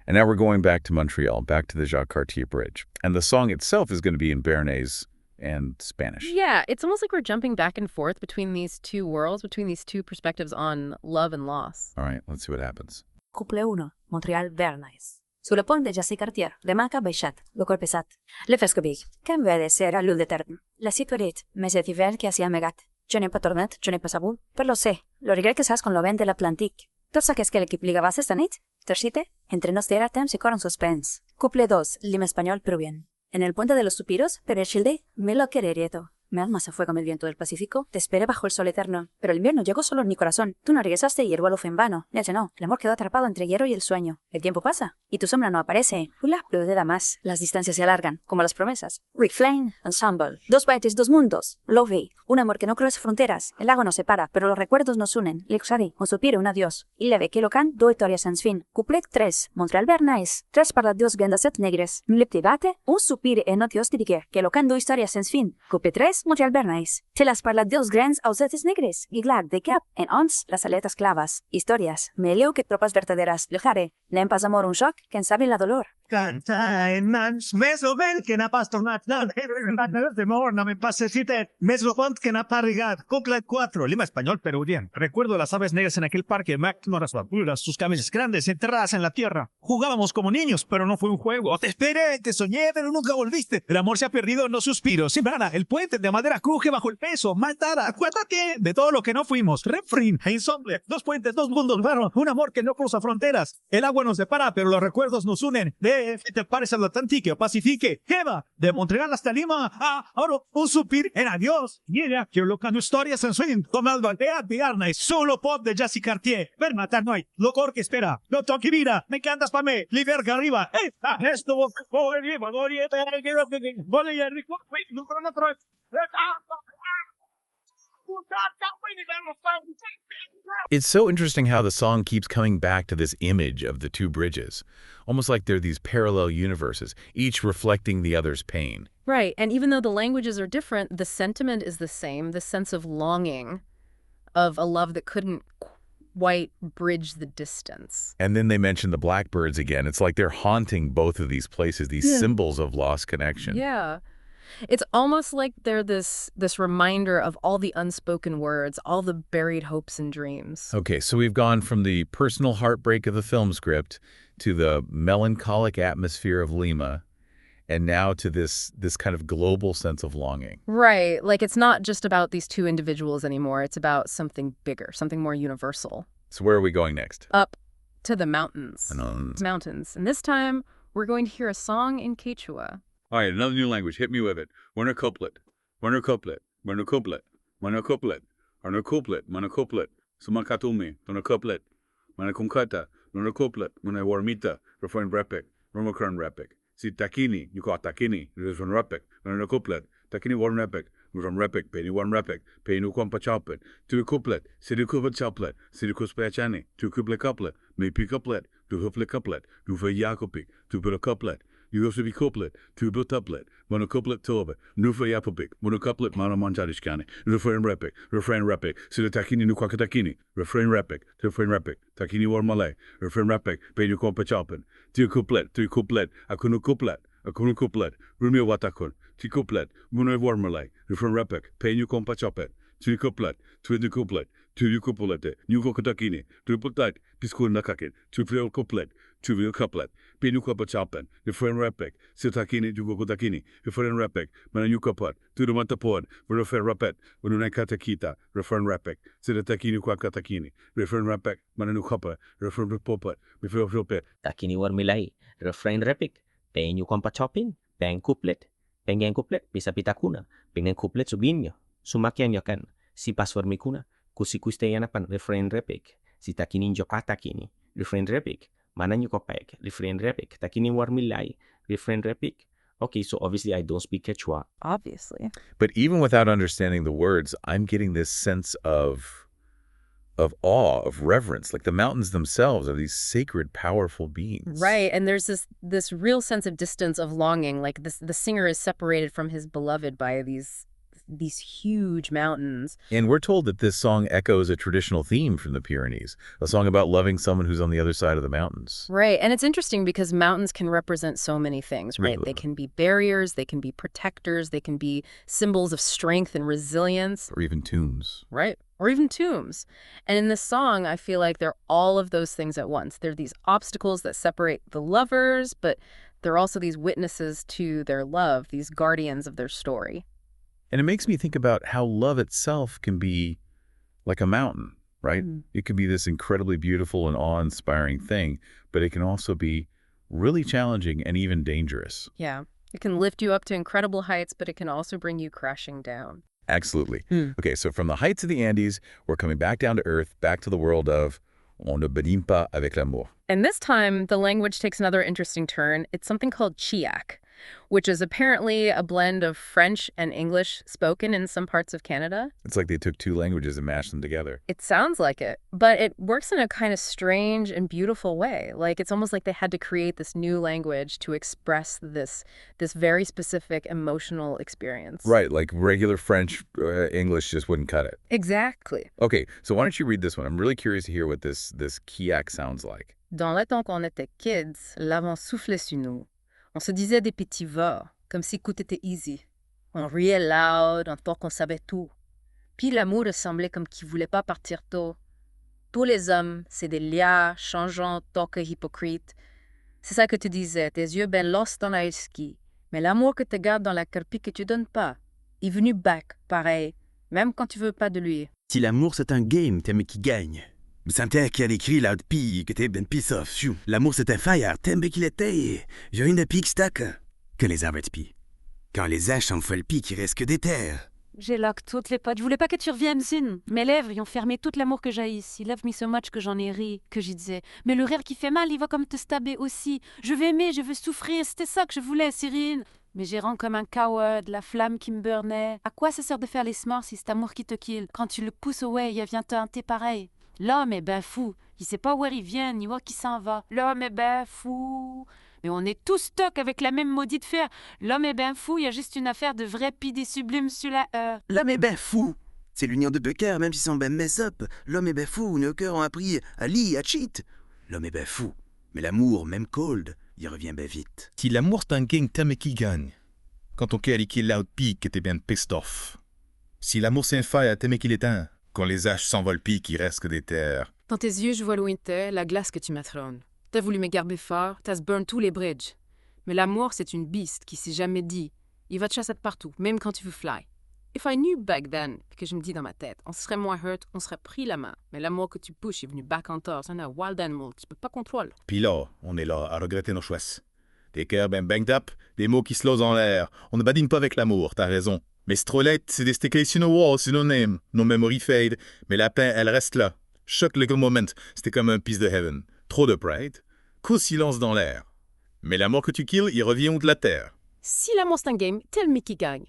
and now we're going back to Montreal, back to the Jacques Cartier Bridge. And the song itself is going to be in Béarnais and Spanish. Yeah, it's almost like we're jumping back and forth between these two worlds, between these two perspectives on love and loss. All right, let's see what happens. Couple 1, Montréal, Béarnais. Sous le pont de Jacques Cartier, le manca baixat, le cor pesat. Le fescobic, qu'en vede ser a l'ul de tern. La situarit, mais cet hiver que hacía megat. Je n'ai pas tornet, je n'ai pas sabut, per lo sé. Lo regret que saps con lo vent de l'Atlantic. Tots aquests que l'equip ligava esta nit, tercite, entre nos d'era temps i cor en suspens. Couple 2, Lima espanyol Peruvien. En el puente de los suspiros, pero el Shilde me lo quererieto. Mi alma se fue con el viento del Pacífico, te esperé bajo el sol eterno. Pero el invierno llegó solo en mi corazón. Tú no regresaste y el vuelo fue en vano. Ya no, el amor quedó atrapado entre hierro y el sueño. El tiempo pasa y tu sombra no aparece. Hula pludeda más. Las distancias se alargan, como las promesas. Refrain, ensemble. Dos países, dos mundos. Love. Un amor que no cruza fronteras. El lago nos separa, pero los recuerdos nos unen. L'Exari, un suspiro, un adiós. Il leve que locan, do historias sans fin. Couplet 3. Montreal Bernays. 3 par la dios gendaset negres. Liptibate, un supir en odios dirige, que locan do historias sans fin. Couplet 3. Montreal Bernays. Telas par la dios grans ausetes negres. Giglag de cap, en ons, las aletas clavas. Historias. Me leo que tropas verdaderas. Lejare. Lempas amor un shock, quien sabe la dolor. Canta en mans, meso vel que na pastornat, de morna me pasecite, meso font que na parrigat, couplet 4, lima español pero bien. Recuerdo las aves negras en aquel parque, magnoras barbudas, sus cabezas grandes enterradas en la tierra. Jugábamos como niños, pero no fue un juego. Te esperé, te soñé, pero nunca volviste. El amor se ha perdido, no suspiro. Sin nada, el puente de madera cruje bajo el peso, matada, acuérdate de todo lo que no fuimos. Refrain, ensemble, dos puentes, dos mundos, claro, un amor que no cruza fronteras. El agua nos separa, pero los recuerdos nos unen. Te parece al Atlántico o Pacifique, Jeva, de Montreal hasta Lima, ahora un supir en adiós. Mira, que locando historias en swing, como el Valdea de Arnays, solo pop de Jazzy Cartier, ver matar no hay, lo cor que espera, no toque vida, me cantas pa' mí, liberga arriba, esto, It's so interesting how the song keeps coming back to this image of the two bridges, almost like they're these parallel universes, each reflecting the other's pain. Right, and even though the languages are different, the sentiment is the same, the sense of longing, of a love that couldn't quite bridge the distance. And then they mention the blackbirds again. It's like they're haunting both of these places, these symbols of lost connection. Yeah. It's almost like they're this reminder of all the unspoken words, all the buried hopes and dreams. Okay, so we've gone from the personal heartbreak of the film script to the melancholic atmosphere of Lima, and now to this kind of global sense of longing. Right, like it's not just about these two individuals anymore. It's about something bigger, something more universal. So where are we going next? Up to the mountains. Mountains. And this time, we're going to hear a song in Quechua. All right, another new language. Hit me with it. Werner couplet. Werner couplet. Werner couplet. Werner couplet. Werner couplet. Werner couplet. Sumakatumi. Werner couplet. Werner kumkata. Werner couplet. Werner warmita. Refrain repik. Romokran repik. Si takini. Yuko takini. Refrain repik. Werner couplet. Takini warm repik. Refrain repik. Penny warm repik. Penny kwampa choplet. Tu couplet. Sidu couplet choplet. Sidu kuspechani. Tu couplet couplet. Me pick couplet. Tu huplet couplet. Tu fe yakopik. Tu put a couplet. You have to be couplet, two bill tuplet, mono couplet tobe, nufa yapopik, mono couplet, mono manjadishkani, refrain repic, sida takini nukwakatakini, refrain repic, takini war malay, refrain repic, penyu kompa chopen, two couplet, akunu couplet, rumio watakun, two couplet, mono war malay, refrain repic, penyu kompa chopet, two couplet, two couplet, new kokatakini, two putat, piskun nakakin, two real couplet, two real couplet, penyu kompa chopen, refrain repic, sitakini, jugokotakini, refrain repic, mananu kapat, two the matapod, refrain repet, ununakatakita, refrain repic, sidatakini kwakatakini, refrain repic, mananu kapa, refrain repopat, refrain repet. Takini warmilai, refrain repik, penyu kompa chopin, peng couplet, pengen couplet, bisa pitakuna, pengen couplet subinyo, sumakyan yakan, si paswar mikuna, kusikuste yanapan, refrain repik, si takini jokatakini, refrain repik, mana nyukopek, refrain repik, takini warmilai, refrain repik. Okay, so obviously I don't speak Quechua. Obviously. But even without understanding the words, I'm getting this sense of awe, of reverence. Like the mountains themselves are these sacred, powerful beings. Right, and there's this real sense of distance, of longing. Like the singer is separated from his beloved by these huge mountains. And we're told that this song echoes a traditional theme from the Pyrenees, a song about loving someone who's on the other side of the mountains. Right, and it's interesting because mountains can represent so many things, right? They can be barriers, they can be protectors, they can be symbols of strength and resilience. Or even tombs. Right, or even tombs. And in this song, I feel like they're all of those things at once. They're these obstacles that separate the lovers, but they're also these witnesses to their love, these guardians of their story. And it makes me think about how love itself can be like a mountain, right? It can be this incredibly beautiful and awe-inspiring thing, but it can also be really challenging and even dangerous. Yeah. It can lift you up to incredible heights, but it can also bring you crashing down. Absolutely. Okay, so from the heights of the Andes, we're coming back down to earth, back to the world of on ne badine pas avec l'amour. And this time, the language takes another interesting turn. It's something called Chiac, which is apparently a blend of French and English spoken in some parts of Canada. It's like they took two languages and mashed them together. It sounds like it, but it works in a kind of strange and beautiful way. Like, it's almost like they had to create this new language to express this very specific emotional experience. Right, like regular French, English just wouldn't cut it. Exactly. Okay, so why don't you read this one? I'm really curious to hear what this Kiak sounds like. Dans le temps qu'on était kids, l'avant soufflait sur nous. On se disait des petits veaux, comme si tout était easy. On riait loud, en tant qu'on savait tout. Puis l'amour semblait comme qu'il voulait pas partir tôt. Tous les hommes, c'est des liards, changeants, toques hypocrites. C'est ça que tu disais, tes yeux ben lost dans la ski. Mais l'amour que tu gardes dans la carpie que tu donnes pas, il est venu back, pareil, même quand tu veux pas de lui. Si l'amour c'est un game, t'aimes qui gagne. Mais ça me tient qui a écrit l'autre pis que t'es ben piss off, chou. L'amour c'est un fire, t'aimes qu'il était. J'ai une de pique stack. Que les arbres pis. Quand les haches sont folles pis, qu'il reste que des terres. J'ai lock toutes les potes. Je voulais pas que tu reviennes, Zin. Mes lèvres, ils ont fermé tout l'amour que j'haïs. Ils love me so much que j'en ai ri, que j'y disais. Mais le rire qui fait mal, il va comme te stabber aussi. Je veux aimer, je veux souffrir. C'était ça que je voulais, Cyrine. Mais j'errant comme un coward, la flamme qui me burnait. À quoi ça sert de faire les smarts si c'est amour qui te kill? Quand tu le pousses away, il vient te hanter pareil. L'homme est ben fou. Il sait pas où il vient, ni où il s'en va. L'homme est ben fou. Mais on est tous stuck avec la même maudite fer. L'homme est ben fou, il y a juste une affaire de vrai pis des sublimes sur la L'homme est ben fou. C'est l'union de deux cœurs, même s'ils sont ben mess up. L'homme est ben fou, nos cœurs ont appris à lie, à cheat. L'homme est ben fou. Mais l'amour, même cold, il revient ben vite. Si l'amour c'est un game, t'aimes qui gagne. Quand ton cœur est qui loud pis, que t'es bien pissed off. Si l'amour c'est un fire, t'aimes qu'il éteint. Quand les haches s'envolent pis, qu'il reste que des terres. Dans tes yeux, je vois le winter, la glace que tu matrones. T'as voulu me garder fort, t'as burn tous les bridges. Mais l'amour, c'est une beast qui s'est jamais dit. Il va te chasser de partout, même quand tu veux fly. If I knew back then, que je me dis dans ma tête, on serait moins hurt, on serait pris la main. Mais l'amour que tu pushes est venu back en torse, c'est un wild animal, tu peux pas contrôler. Puis là, on est là à regretter nos choix. Des cœurs ben banged up, des mots qui se losent en l'air. On ne badine pas avec l'amour, t'as raison. Mais c'est trop late, c'est des stickers sur nos walls, sur nos names. Nos memories fade, mais la paix, elle reste là. Chaque little moment, c'était comme un piece de heaven. Trop de pride, qu'au silence dans l'air. Mais l'amour que tu kills, il revient de la terre. Si l'amour c'est un game, tell me qui gagne.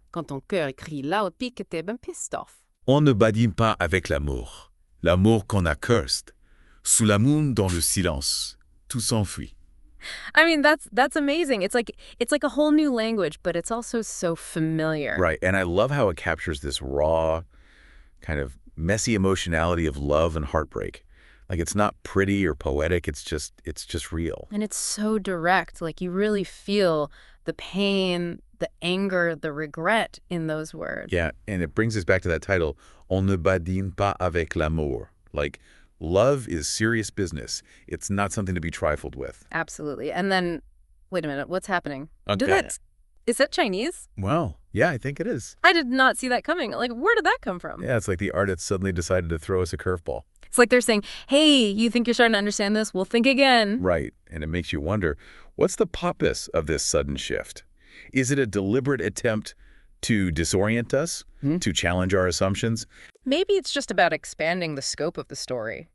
Quand ton cœur crie loud pis que t'es ben pissed off. On ne badine pas avec l'amour. L'amour qu'on a cursed. Sous la moon, dans le silence, tout s'enfuit. I mean, that's amazing. It's like a whole new language, but it's also so familiar. Right, and I love how it captures this raw, kind of messy emotionality of love and heartbreak. Like, it's not pretty or poetic, it's just real. And it's so direct. Like, you really feel the pain, the anger, the regret in those words. Yeah, and it brings us back to that title, On ne badine pas avec l'amour. Like, love is serious business. It's not something to be trifled with. Absolutely. And then, wait a minute, what's happening? Okay. Is that Chinese? Well, yeah, I think it is. I did not see that coming. Like, where did that come from? Yeah, it's like the artist suddenly decided to throw us a curveball. It's like they're saying, hey, you think you're starting to understand this? Well, think again. Right, and it makes you wonder, what's the purpose of this sudden shift? Is it a deliberate attempt to disorient us, to challenge our assumptions? Maybe it's just about expanding the scope of the story,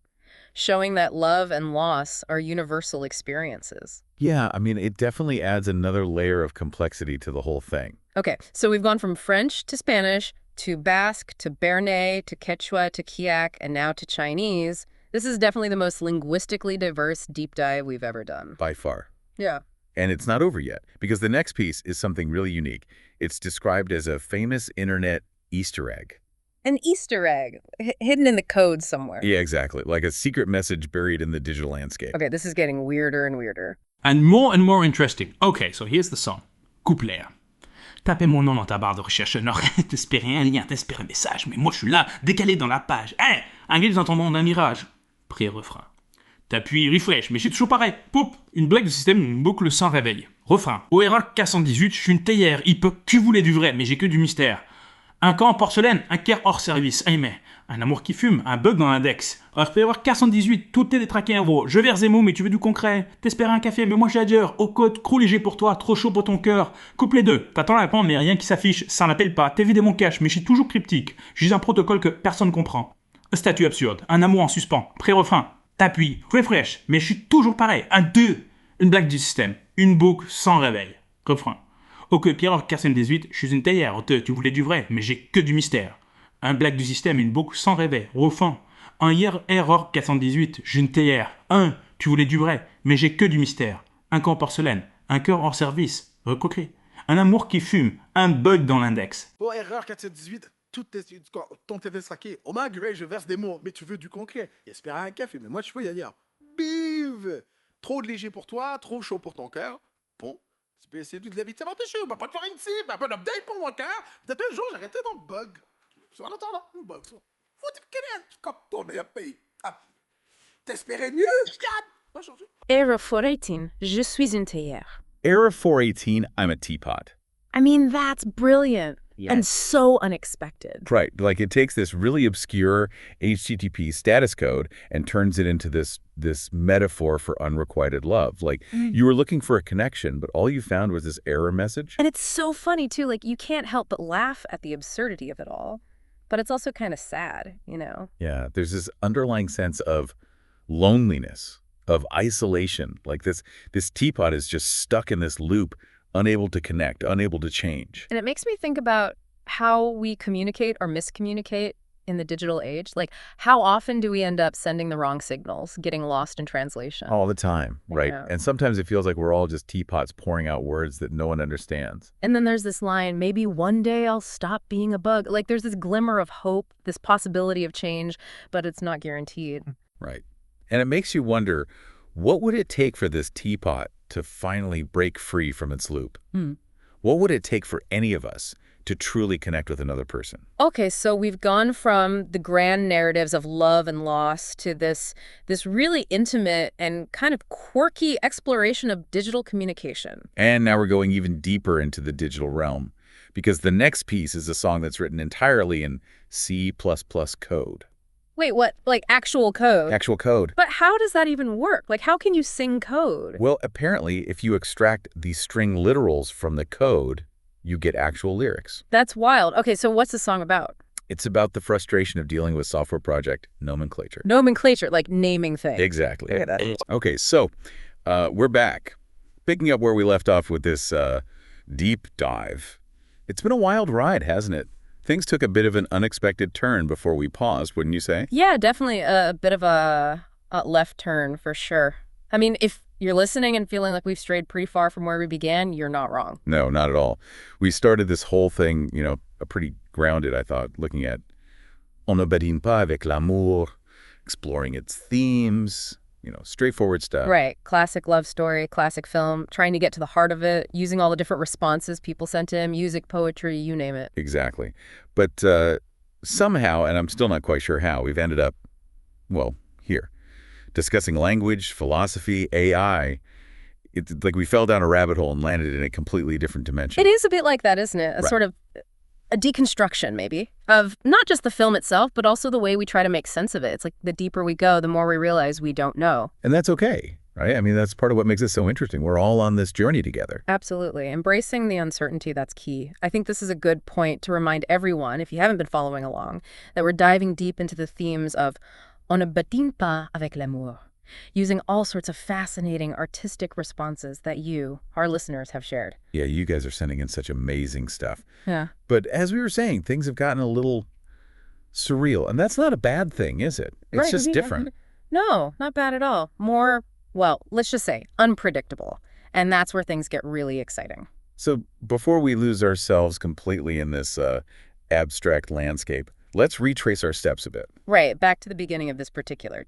showing that love and loss are universal experiences. Yeah, I mean, it definitely adds another layer of complexity to the whole thing. Okay, so we've gone from French to Spanish to Basque to Béarnais to Quechua to Kiak and now to Chinese. This is definitely the most linguistically diverse deep dive we've ever done. By far. Yeah. And it's not over yet, because the next piece is something really unique. It's described as a famous internet Easter egg. An Easter egg, hidden in the code somewhere. Yeah, exactly. Like a secret message buried in the digital landscape. Okay, this is getting weirder and weirder. And more interesting. Okay, so here's the song. Couplet. Tapez mon nom dans ta barre de recherche sonore. T'espérais un lien, t'espérais un message. Mais moi, je suis là, décalé dans la page. Hein, un glitch dans ton monde d'un mirage. Pré-refrain. T'appuies refresh, mais c'est toujours pareil. Poup, une blague de système, une boucle sans réveil. Refrain. Au erreur K118, je suis une théière, hip, tu voulais du vrai, mais j'ai que du mystère. Un camp en porcelaine, un cœur hors service, aimé. Un amour qui fume, un bug dans l'index. Alors, je peux y avoir 418, tout est détraqué en gros. Je verse des mots, mais tu veux du concret. T'espères un café, mais moi j'ai ailleurs. Au code, crew léger pour toi, trop chaud pour ton cœur. Coupe les deux. T'attends la réponse, mais rien qui s'affiche. Ça n'appelle pas. T'es vidé mon cache, mais je suis toujours cryptique. J'utilise un protocole que personne comprend. Un statut absurde, un amour en suspens, pré-refrain. T'appuies, refresh, mais je suis toujours pareil. Un 2. Une blague du système. Une boucle sans réveil. Refrain. Ok, Pierre 418, je suis une théière. Tu voulais du vrai, mais j'ai que du mystère. Un blague du système, une boucle sans réveil. Refrain. Un hier, error 418, j'ai une théière. Un, tu voulais du vrai, mais j'ai que du mystère. Un camp en porcelaine, un cœur hors service. Recoquerie. Un amour qui fume, un bug dans l'index. Oh, erreur 418, ton t'es détraqué. Oh my god, je verse des mots, mais tu veux du concret. Espère un café, mais moi je peux y aller. Bive! Trop de léger pour toi, trop chaud pour ton cœur. Bon, tu peux essayer de la vie de s'avantager. On va pas te faire une cible, un peu d'update pour mon cœur. Peut-être un jour j'arrêtais dans le bug. En attendant, le bug, ça. Faut te connaître comme ton pays. T'espérais mieux? Pas changer. Error 418, je suis une théière. Error 418, I'm a teapot. I mean, that's brilliant. And so unexpected. Right. Like it takes this really obscure HTTP status code and turns it into this metaphor for unrequited love. Like you were looking for a connection, but all you found was this error message. And it's so funny, too. Like, you can't help but laugh at the absurdity of it all. But it's also kind of sad, you know? Yeah. There's this underlying sense of loneliness, of isolation. Like this teapot is just stuck in this loop, unable to connect, unable to change. And it makes me think about how we communicate or miscommunicate in the digital age. Like, how often do we end up sending the wrong signals, getting lost in translation? All the time, right? Yeah. And sometimes it feels like we're all just teapots pouring out words that no one understands. And then there's this line, maybe one day I'll stop being a bug. Like, there's this glimmer of hope, this possibility of change, but it's not guaranteed. Right. And it makes you wonder, what would it take for this teapot to finally break free from its loop? What would it take for any of us to truly connect with another person? Okay, so we've gone from the grand narratives of love and loss to this really intimate and kind of quirky exploration of digital communication. And now we're going even deeper into the digital realm, because the next piece is a song that's written entirely in C++ code. Wait, what? Like actual code? Actual code. But how does that even work? Like, how can you sing code? Well, apparently, if you extract the string literals from the code, you get actual lyrics. That's wild. Okay, so what's the song about? It's about the frustration of dealing with software project nomenclature. Nomenclature, like naming things. Exactly. Okay, that. Okay, so we're back. Picking up where we left off with this deep dive. It's been a wild ride, hasn't it? Things took a bit of an unexpected turn before we paused, wouldn't you say? Yeah, definitely a bit of a left turn for sure. I mean, if you're listening and feeling like we've strayed pretty far from where we began, you're not wrong. No, not at all. We started this whole thing, pretty grounded, I thought, looking at On ne badine pas avec l'amour, exploring its themes, straightforward stuff. Right. Classic love story, classic film, trying to get to the heart of it, using all the different responses people sent in, music, poetry, you name it. Exactly. But somehow, and I'm still not quite sure how, we've ended up, here, discussing language, philosophy, AI. It's like we fell down a rabbit hole and landed in a completely different dimension. It is a bit like that, isn't it? A sort of a deconstruction, maybe, of not just the film itself, but also the way we try to make sense of it. It's like the deeper we go, the more we realize we don't know. And that's okay, right? I mean, that's part of what makes it so interesting. We're all on this journey together. Absolutely. Embracing the uncertainty, that's key. I think this is a good point to remind everyone, if you haven't been following along, that we're diving deep into the themes of On ne badine pas avec l'amour, using all sorts of fascinating artistic responses that you, our listeners, have shared. Yeah, you guys are sending in such amazing stuff. Yeah. But as we were saying, things have gotten a little surreal. And that's not a bad thing, is it? It's just different. No, not bad at all. More, let's just say, unpredictable. And that's where things get really exciting. So before we lose ourselves completely in this abstract landscape, let's retrace our steps a bit. Right, back to the beginning of this particular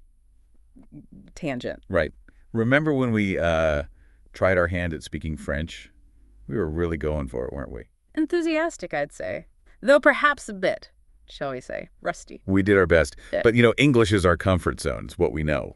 tangent. Right. Remember when we tried our hand at speaking French? We were really going for it, weren't we? Enthusiastic, I'd say. Though perhaps a bit, shall we say, rusty. We did our best. Yeah. But, English is our comfort zone. It's what we know.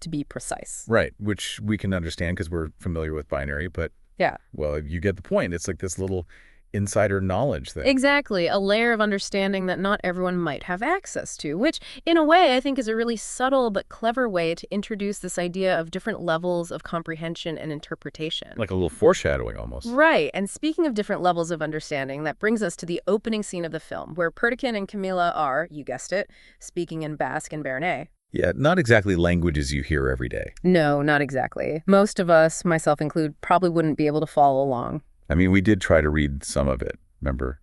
to be precise. Right, which we can understand because we're familiar with binary, but Yeah. well, you get the point. It's like this little insider knowledge thing. Exactly. A layer of understanding that not everyone might have access to, which in a way I think is a really subtle but clever way to introduce this idea of different levels of comprehension and interpretation. Like a little foreshadowing almost. Right. And speaking of different levels of understanding, that brings us to the opening scene of the film, where Perdiccas and Camilla are, you guessed it, speaking in Basque and Béarnais. Yeah, not exactly languages you hear every day. No, not exactly. Most of us, myself included, probably wouldn't be able to follow along. I mean, we did try to read some of it. Remember?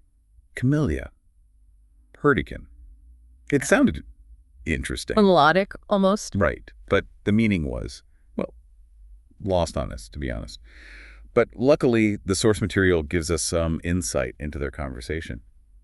Camilla. Perdiccas. It sounded interesting. Melodic, almost. Right. But the meaning was, well, lost on us, to be honest. But luckily, the source material gives us some insight into their conversation.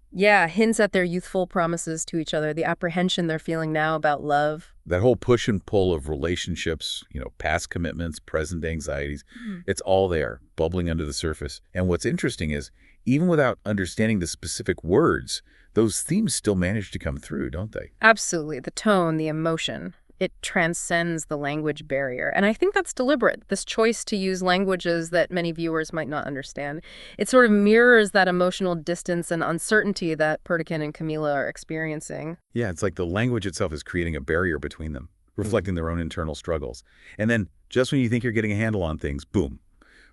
Yeah, hints at their youthful promises to each other, the apprehension they're feeling now about love. That whole push and pull of relationships, past commitments, present anxieties, it's all there, bubbling under the surface. And what's interesting is, even without understanding the specific words, those themes still manage to come through, don't they? Absolutely. The tone, the emotion. It transcends the language barrier. And I think that's deliberate, this choice to use languages that many viewers might not understand. It sort of mirrors that emotional distance and uncertainty that Perdiccas and Camilla are experiencing. Yeah, it's like the language itself is creating a barrier between them, reflecting their own internal struggles. And then, just when you think you're getting a handle on things, boom,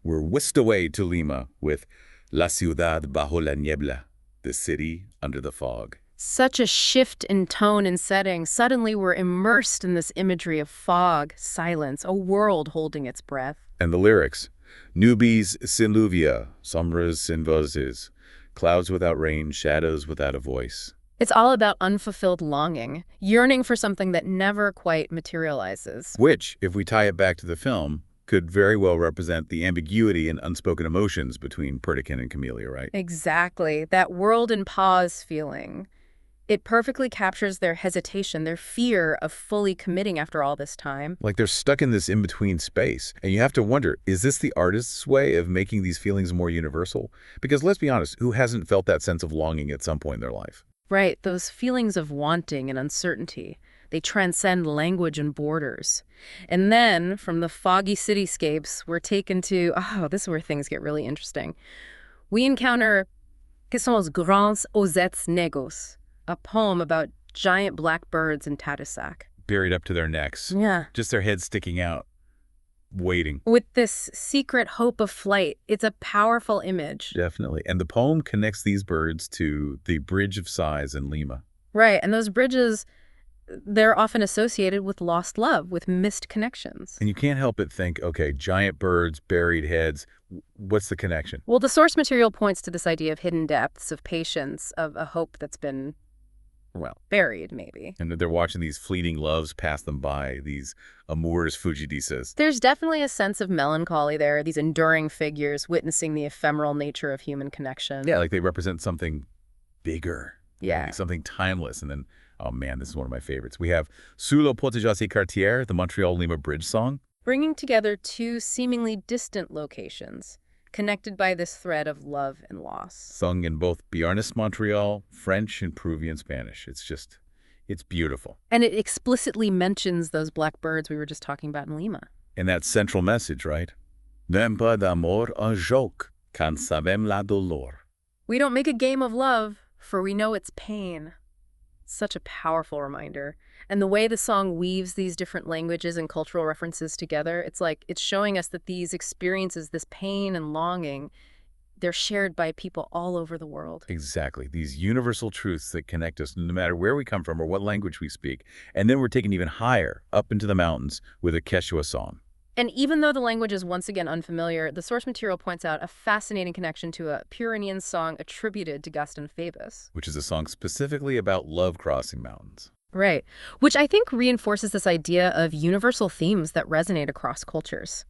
we're whisked away to Lima with La ciudad bajo la niebla, the city under the fog. Such a shift in tone and setting. Suddenly we're immersed in this imagery of fog, silence, a world holding its breath. And the lyrics, nubes sin lluvia, sombras sin voces, clouds without rain, shadows without a voice. It's all about unfulfilled longing, yearning for something that never quite materializes. Which, if we tie it back to the film, could very well represent the ambiguity and unspoken emotions between Perdiccas and Camilla, right? Exactly. That world in pause feeling. It perfectly captures their hesitation, their fear of fully committing after all this time. Like they're stuck in this in-between space. And you have to wonder, is this the artist's way of making these feelings more universal? Because let's be honest, who hasn't felt that sense of longing at some point in their life? Right, those feelings of wanting and uncertainty. They transcend language and borders. And then, from the foggy cityscapes, we're taken to, this is where things get really interesting. We encounter Que sont os grands osettes negros, a poem about giant black birds in Tadoussac. Buried up to their necks. Yeah. Just their heads sticking out, waiting. With this secret hope of flight, it's a powerful image. Definitely. And the poem connects these birds to the Bridge of Sighs in Lima. Right, and those bridges, they're often associated with lost love, with missed connections. And you can't help but think, okay, giant birds, buried heads, what's the connection? Well, the source material points to this idea of hidden depths, of patience, of a hope that's been, buried, maybe. And they're watching these fleeting loves pass them by, these amours fugidices. There's definitely a sense of melancholy there, these enduring figures witnessing the ephemeral nature of human connection. Yeah, like they represent something bigger. Yeah. Like something timeless. And then, oh man, this is one of my favorites. We have Sous le porte jacé quartier, the Montreal-Lima Bridge song. Bringing together two seemingly distant locations, connected by this thread of love and loss. Sung in both Béarnais Montreal, French, and Peruvian Spanish. It's beautiful. And it explicitly mentions those black birds we were just talking about in Lima. And that central message, right? N'aime pas d'amour un joke, quand savem la dolor. We don't make a game of love, for we know it's pain. Such a powerful reminder. And the way the song weaves these different languages and cultural references together, it's showing us that these experiences, this pain and longing, they're shared by people all over the world. Exactly. These universal truths that connect us no matter where we come from or what language we speak. And then we're taken even higher, up into the mountains with a Quechua song. And even though the language is once again unfamiliar, the source material points out a fascinating connection to a Pyrenean song attributed to Gaston Phoebus. Which is a song specifically about love crossing mountains. Right, which I think reinforces this idea of universal themes that resonate across cultures.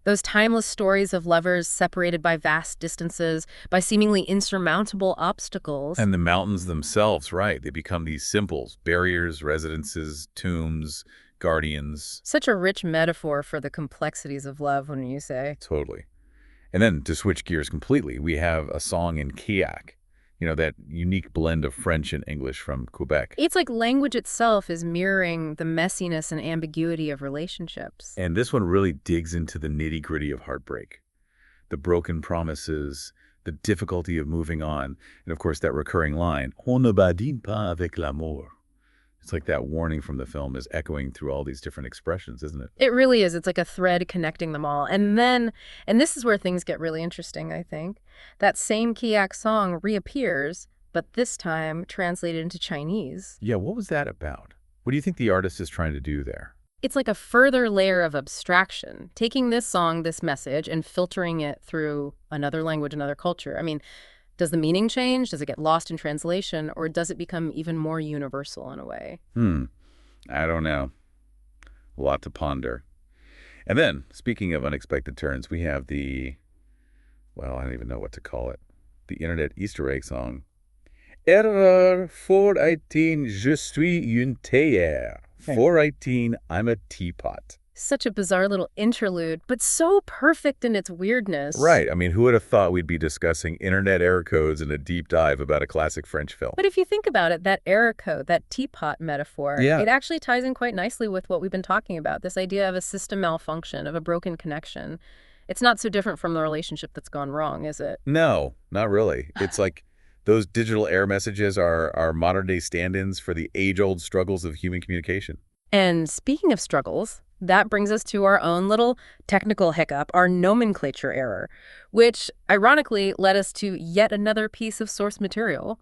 Those timeless stories of lovers separated by vast distances, by seemingly insurmountable obstacles. And the mountains themselves, right, they become these symbols, barriers, residences, tombs, guardians. Such a rich metaphor for the complexities of love, wouldn't you say? Totally. And then to switch gears completely, we have a song in Kayak, that unique blend of French and English from Quebec. It's like language itself is mirroring the messiness and ambiguity of relationships. And this one really digs into the nitty-gritty of heartbreak, the broken promises, the difficulty of moving on, and of course that recurring line, "On ne badine pas avec l'amour." It's like that warning from the film is echoing through all these different expressions, isn't it? It really is. It's like a thread connecting them all. And this is where things get really interesting, I think. That same Kayak song reappears, but this time translated into Chinese. Yeah, what was that about? What do you think the artist is trying to do there? It's like a further layer of abstraction, taking this song, this message, and filtering it through another language, another culture. I mean, does the meaning change? Does it get lost in translation? Or does it become even more universal in a way? I don't know. A lot to ponder. And then, speaking of unexpected turns, we have I don't even know what to call it. The internet Easter egg song. Error 418, je suis une théière. 418, I'm a teapot. Such a bizarre little interlude, but so perfect in its weirdness. Right. I mean, who would have thought we'd be discussing internet error codes in a deep dive about a classic French film? But if you think about it, that error code, that teapot metaphor, it actually ties in quite nicely with what we've been talking about, this idea of a system malfunction, of a broken connection. It's not so different from the relationship that's gone wrong, is it? No, not really. It's like those digital error messages are modern-day stand-ins for the age-old struggles of human communication. And speaking of struggles, that brings us to our own little technical hiccup, our nomenclature error, which ironically led us to yet another piece of source material,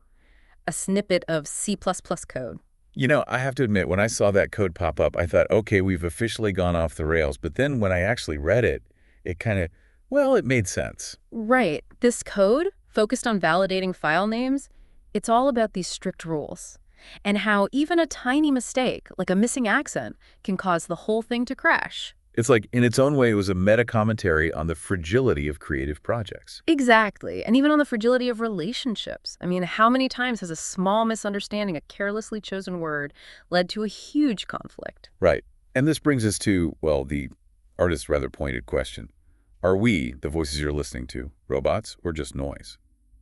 a snippet of C++ code. I have to admit, when I saw that code pop up, I thought, okay, we've officially gone off the rails. But then when I actually read it, it kind of, it made sense. Right. This code, focused on validating file names, it's all about these strict rules. And how even a tiny mistake, like a missing accent, can cause the whole thing to crash. It's like, in its own way, it was a meta-commentary on the fragility of creative projects. Exactly. And even on the fragility of relationships. I mean, how many times has a small misunderstanding, a carelessly chosen word, led to a huge conflict? Right. And this brings us to, the artist's rather pointed question. Are we, the voices you're listening to, robots or just noise?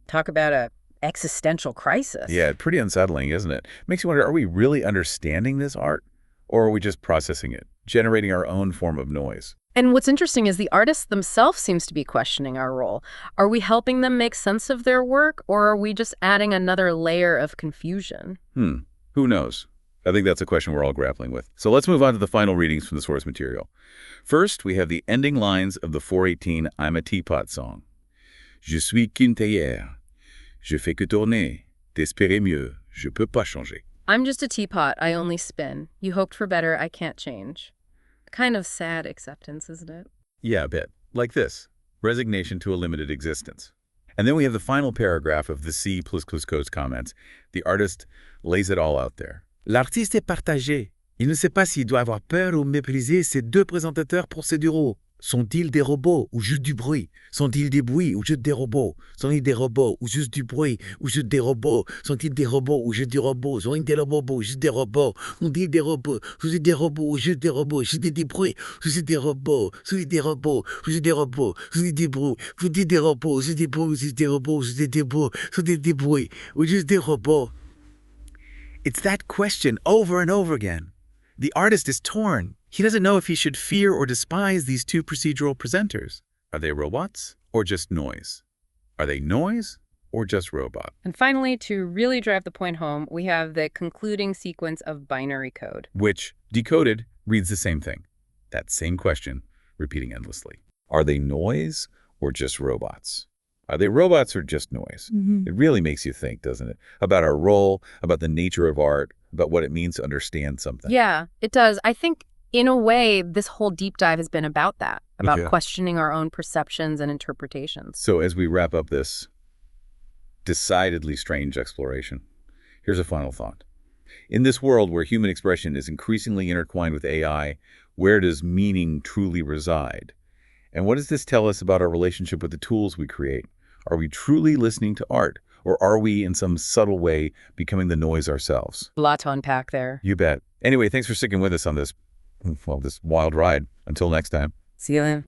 Talk about a existential crisis. Yeah, pretty unsettling, isn't it? Makes you wonder, are we really understanding this art? Or are we just processing it, generating our own form of noise? And what's interesting is the artists themselves seems to be questioning our role. Are we helping them make sense of their work, or are we just adding another layer of confusion? Who knows? I think that's a question we're all grappling with. So let's move on to the final readings from the source material. First, we have the ending lines of the 418 I'm a Teapot song. Je suis qu'une théière. Je fais que tourner, d'espérer mieux, je peux pas changer. I'm just a teapot, I only spin. You hoped for better, I can't change. Kind of sad acceptance, isn't it? Yeah, a bit. Like this, resignation to a limited existence. And then we have the final paragraph of the C++ code's comments. The artist lays it all out there. L'artiste est partagé. Il ne sait pas s'il doit avoir peur ou mépriser ces deux présentateurs procéduraux. Sont-ils des robots ou juste du bruit? Sont-ils des bruits ou juste des robots? Sont-ils des robots ou juste du bruit ou juste des robots? Sont-ils des robots ou juste des robots? Sont-ils des robots ou juste des robots? Sont-ils des robots? Sont-ils des robots ou juste des robots? Sont-ils des bruits? Sont-ils des robots? Sont-ils des robots? Sont-ils des robots? Sont-ils des bruits? Sont-ils des robots? Sont-ils des bruits? Sont-ils des robots? Sont-ils des bruits? Sont-ils des bruits ou juste des robots? It's that question over and over again. The artist is torn. He doesn't know if he should fear or despise these two procedural presenters. Are they robots or just noise? Are they noise or just robot? And finally, to really drive the point home, we have the concluding sequence of binary code. Which, decoded, reads the same thing. That same question, repeating endlessly. Are they noise or just robots? Are they robots or just noise? It really makes you think, doesn't it? About our role, about the nature of art, about what it means to understand something. Yeah, it does. I think In a way, this whole deep dive has been about that, about Yeah. questioning our own perceptions and interpretations. So as we wrap up this decidedly strange exploration, here's a final thought. In this world where human expression is increasingly intertwined with AI, where does meaning truly reside? And what does this tell us about our relationship with the tools we create? Are we truly listening to art, or are we, in some subtle way, becoming the noise ourselves? A lot to unpack there. You bet. Anyway, thanks for sticking with us on this, well, this wild ride. Until next time. See you then.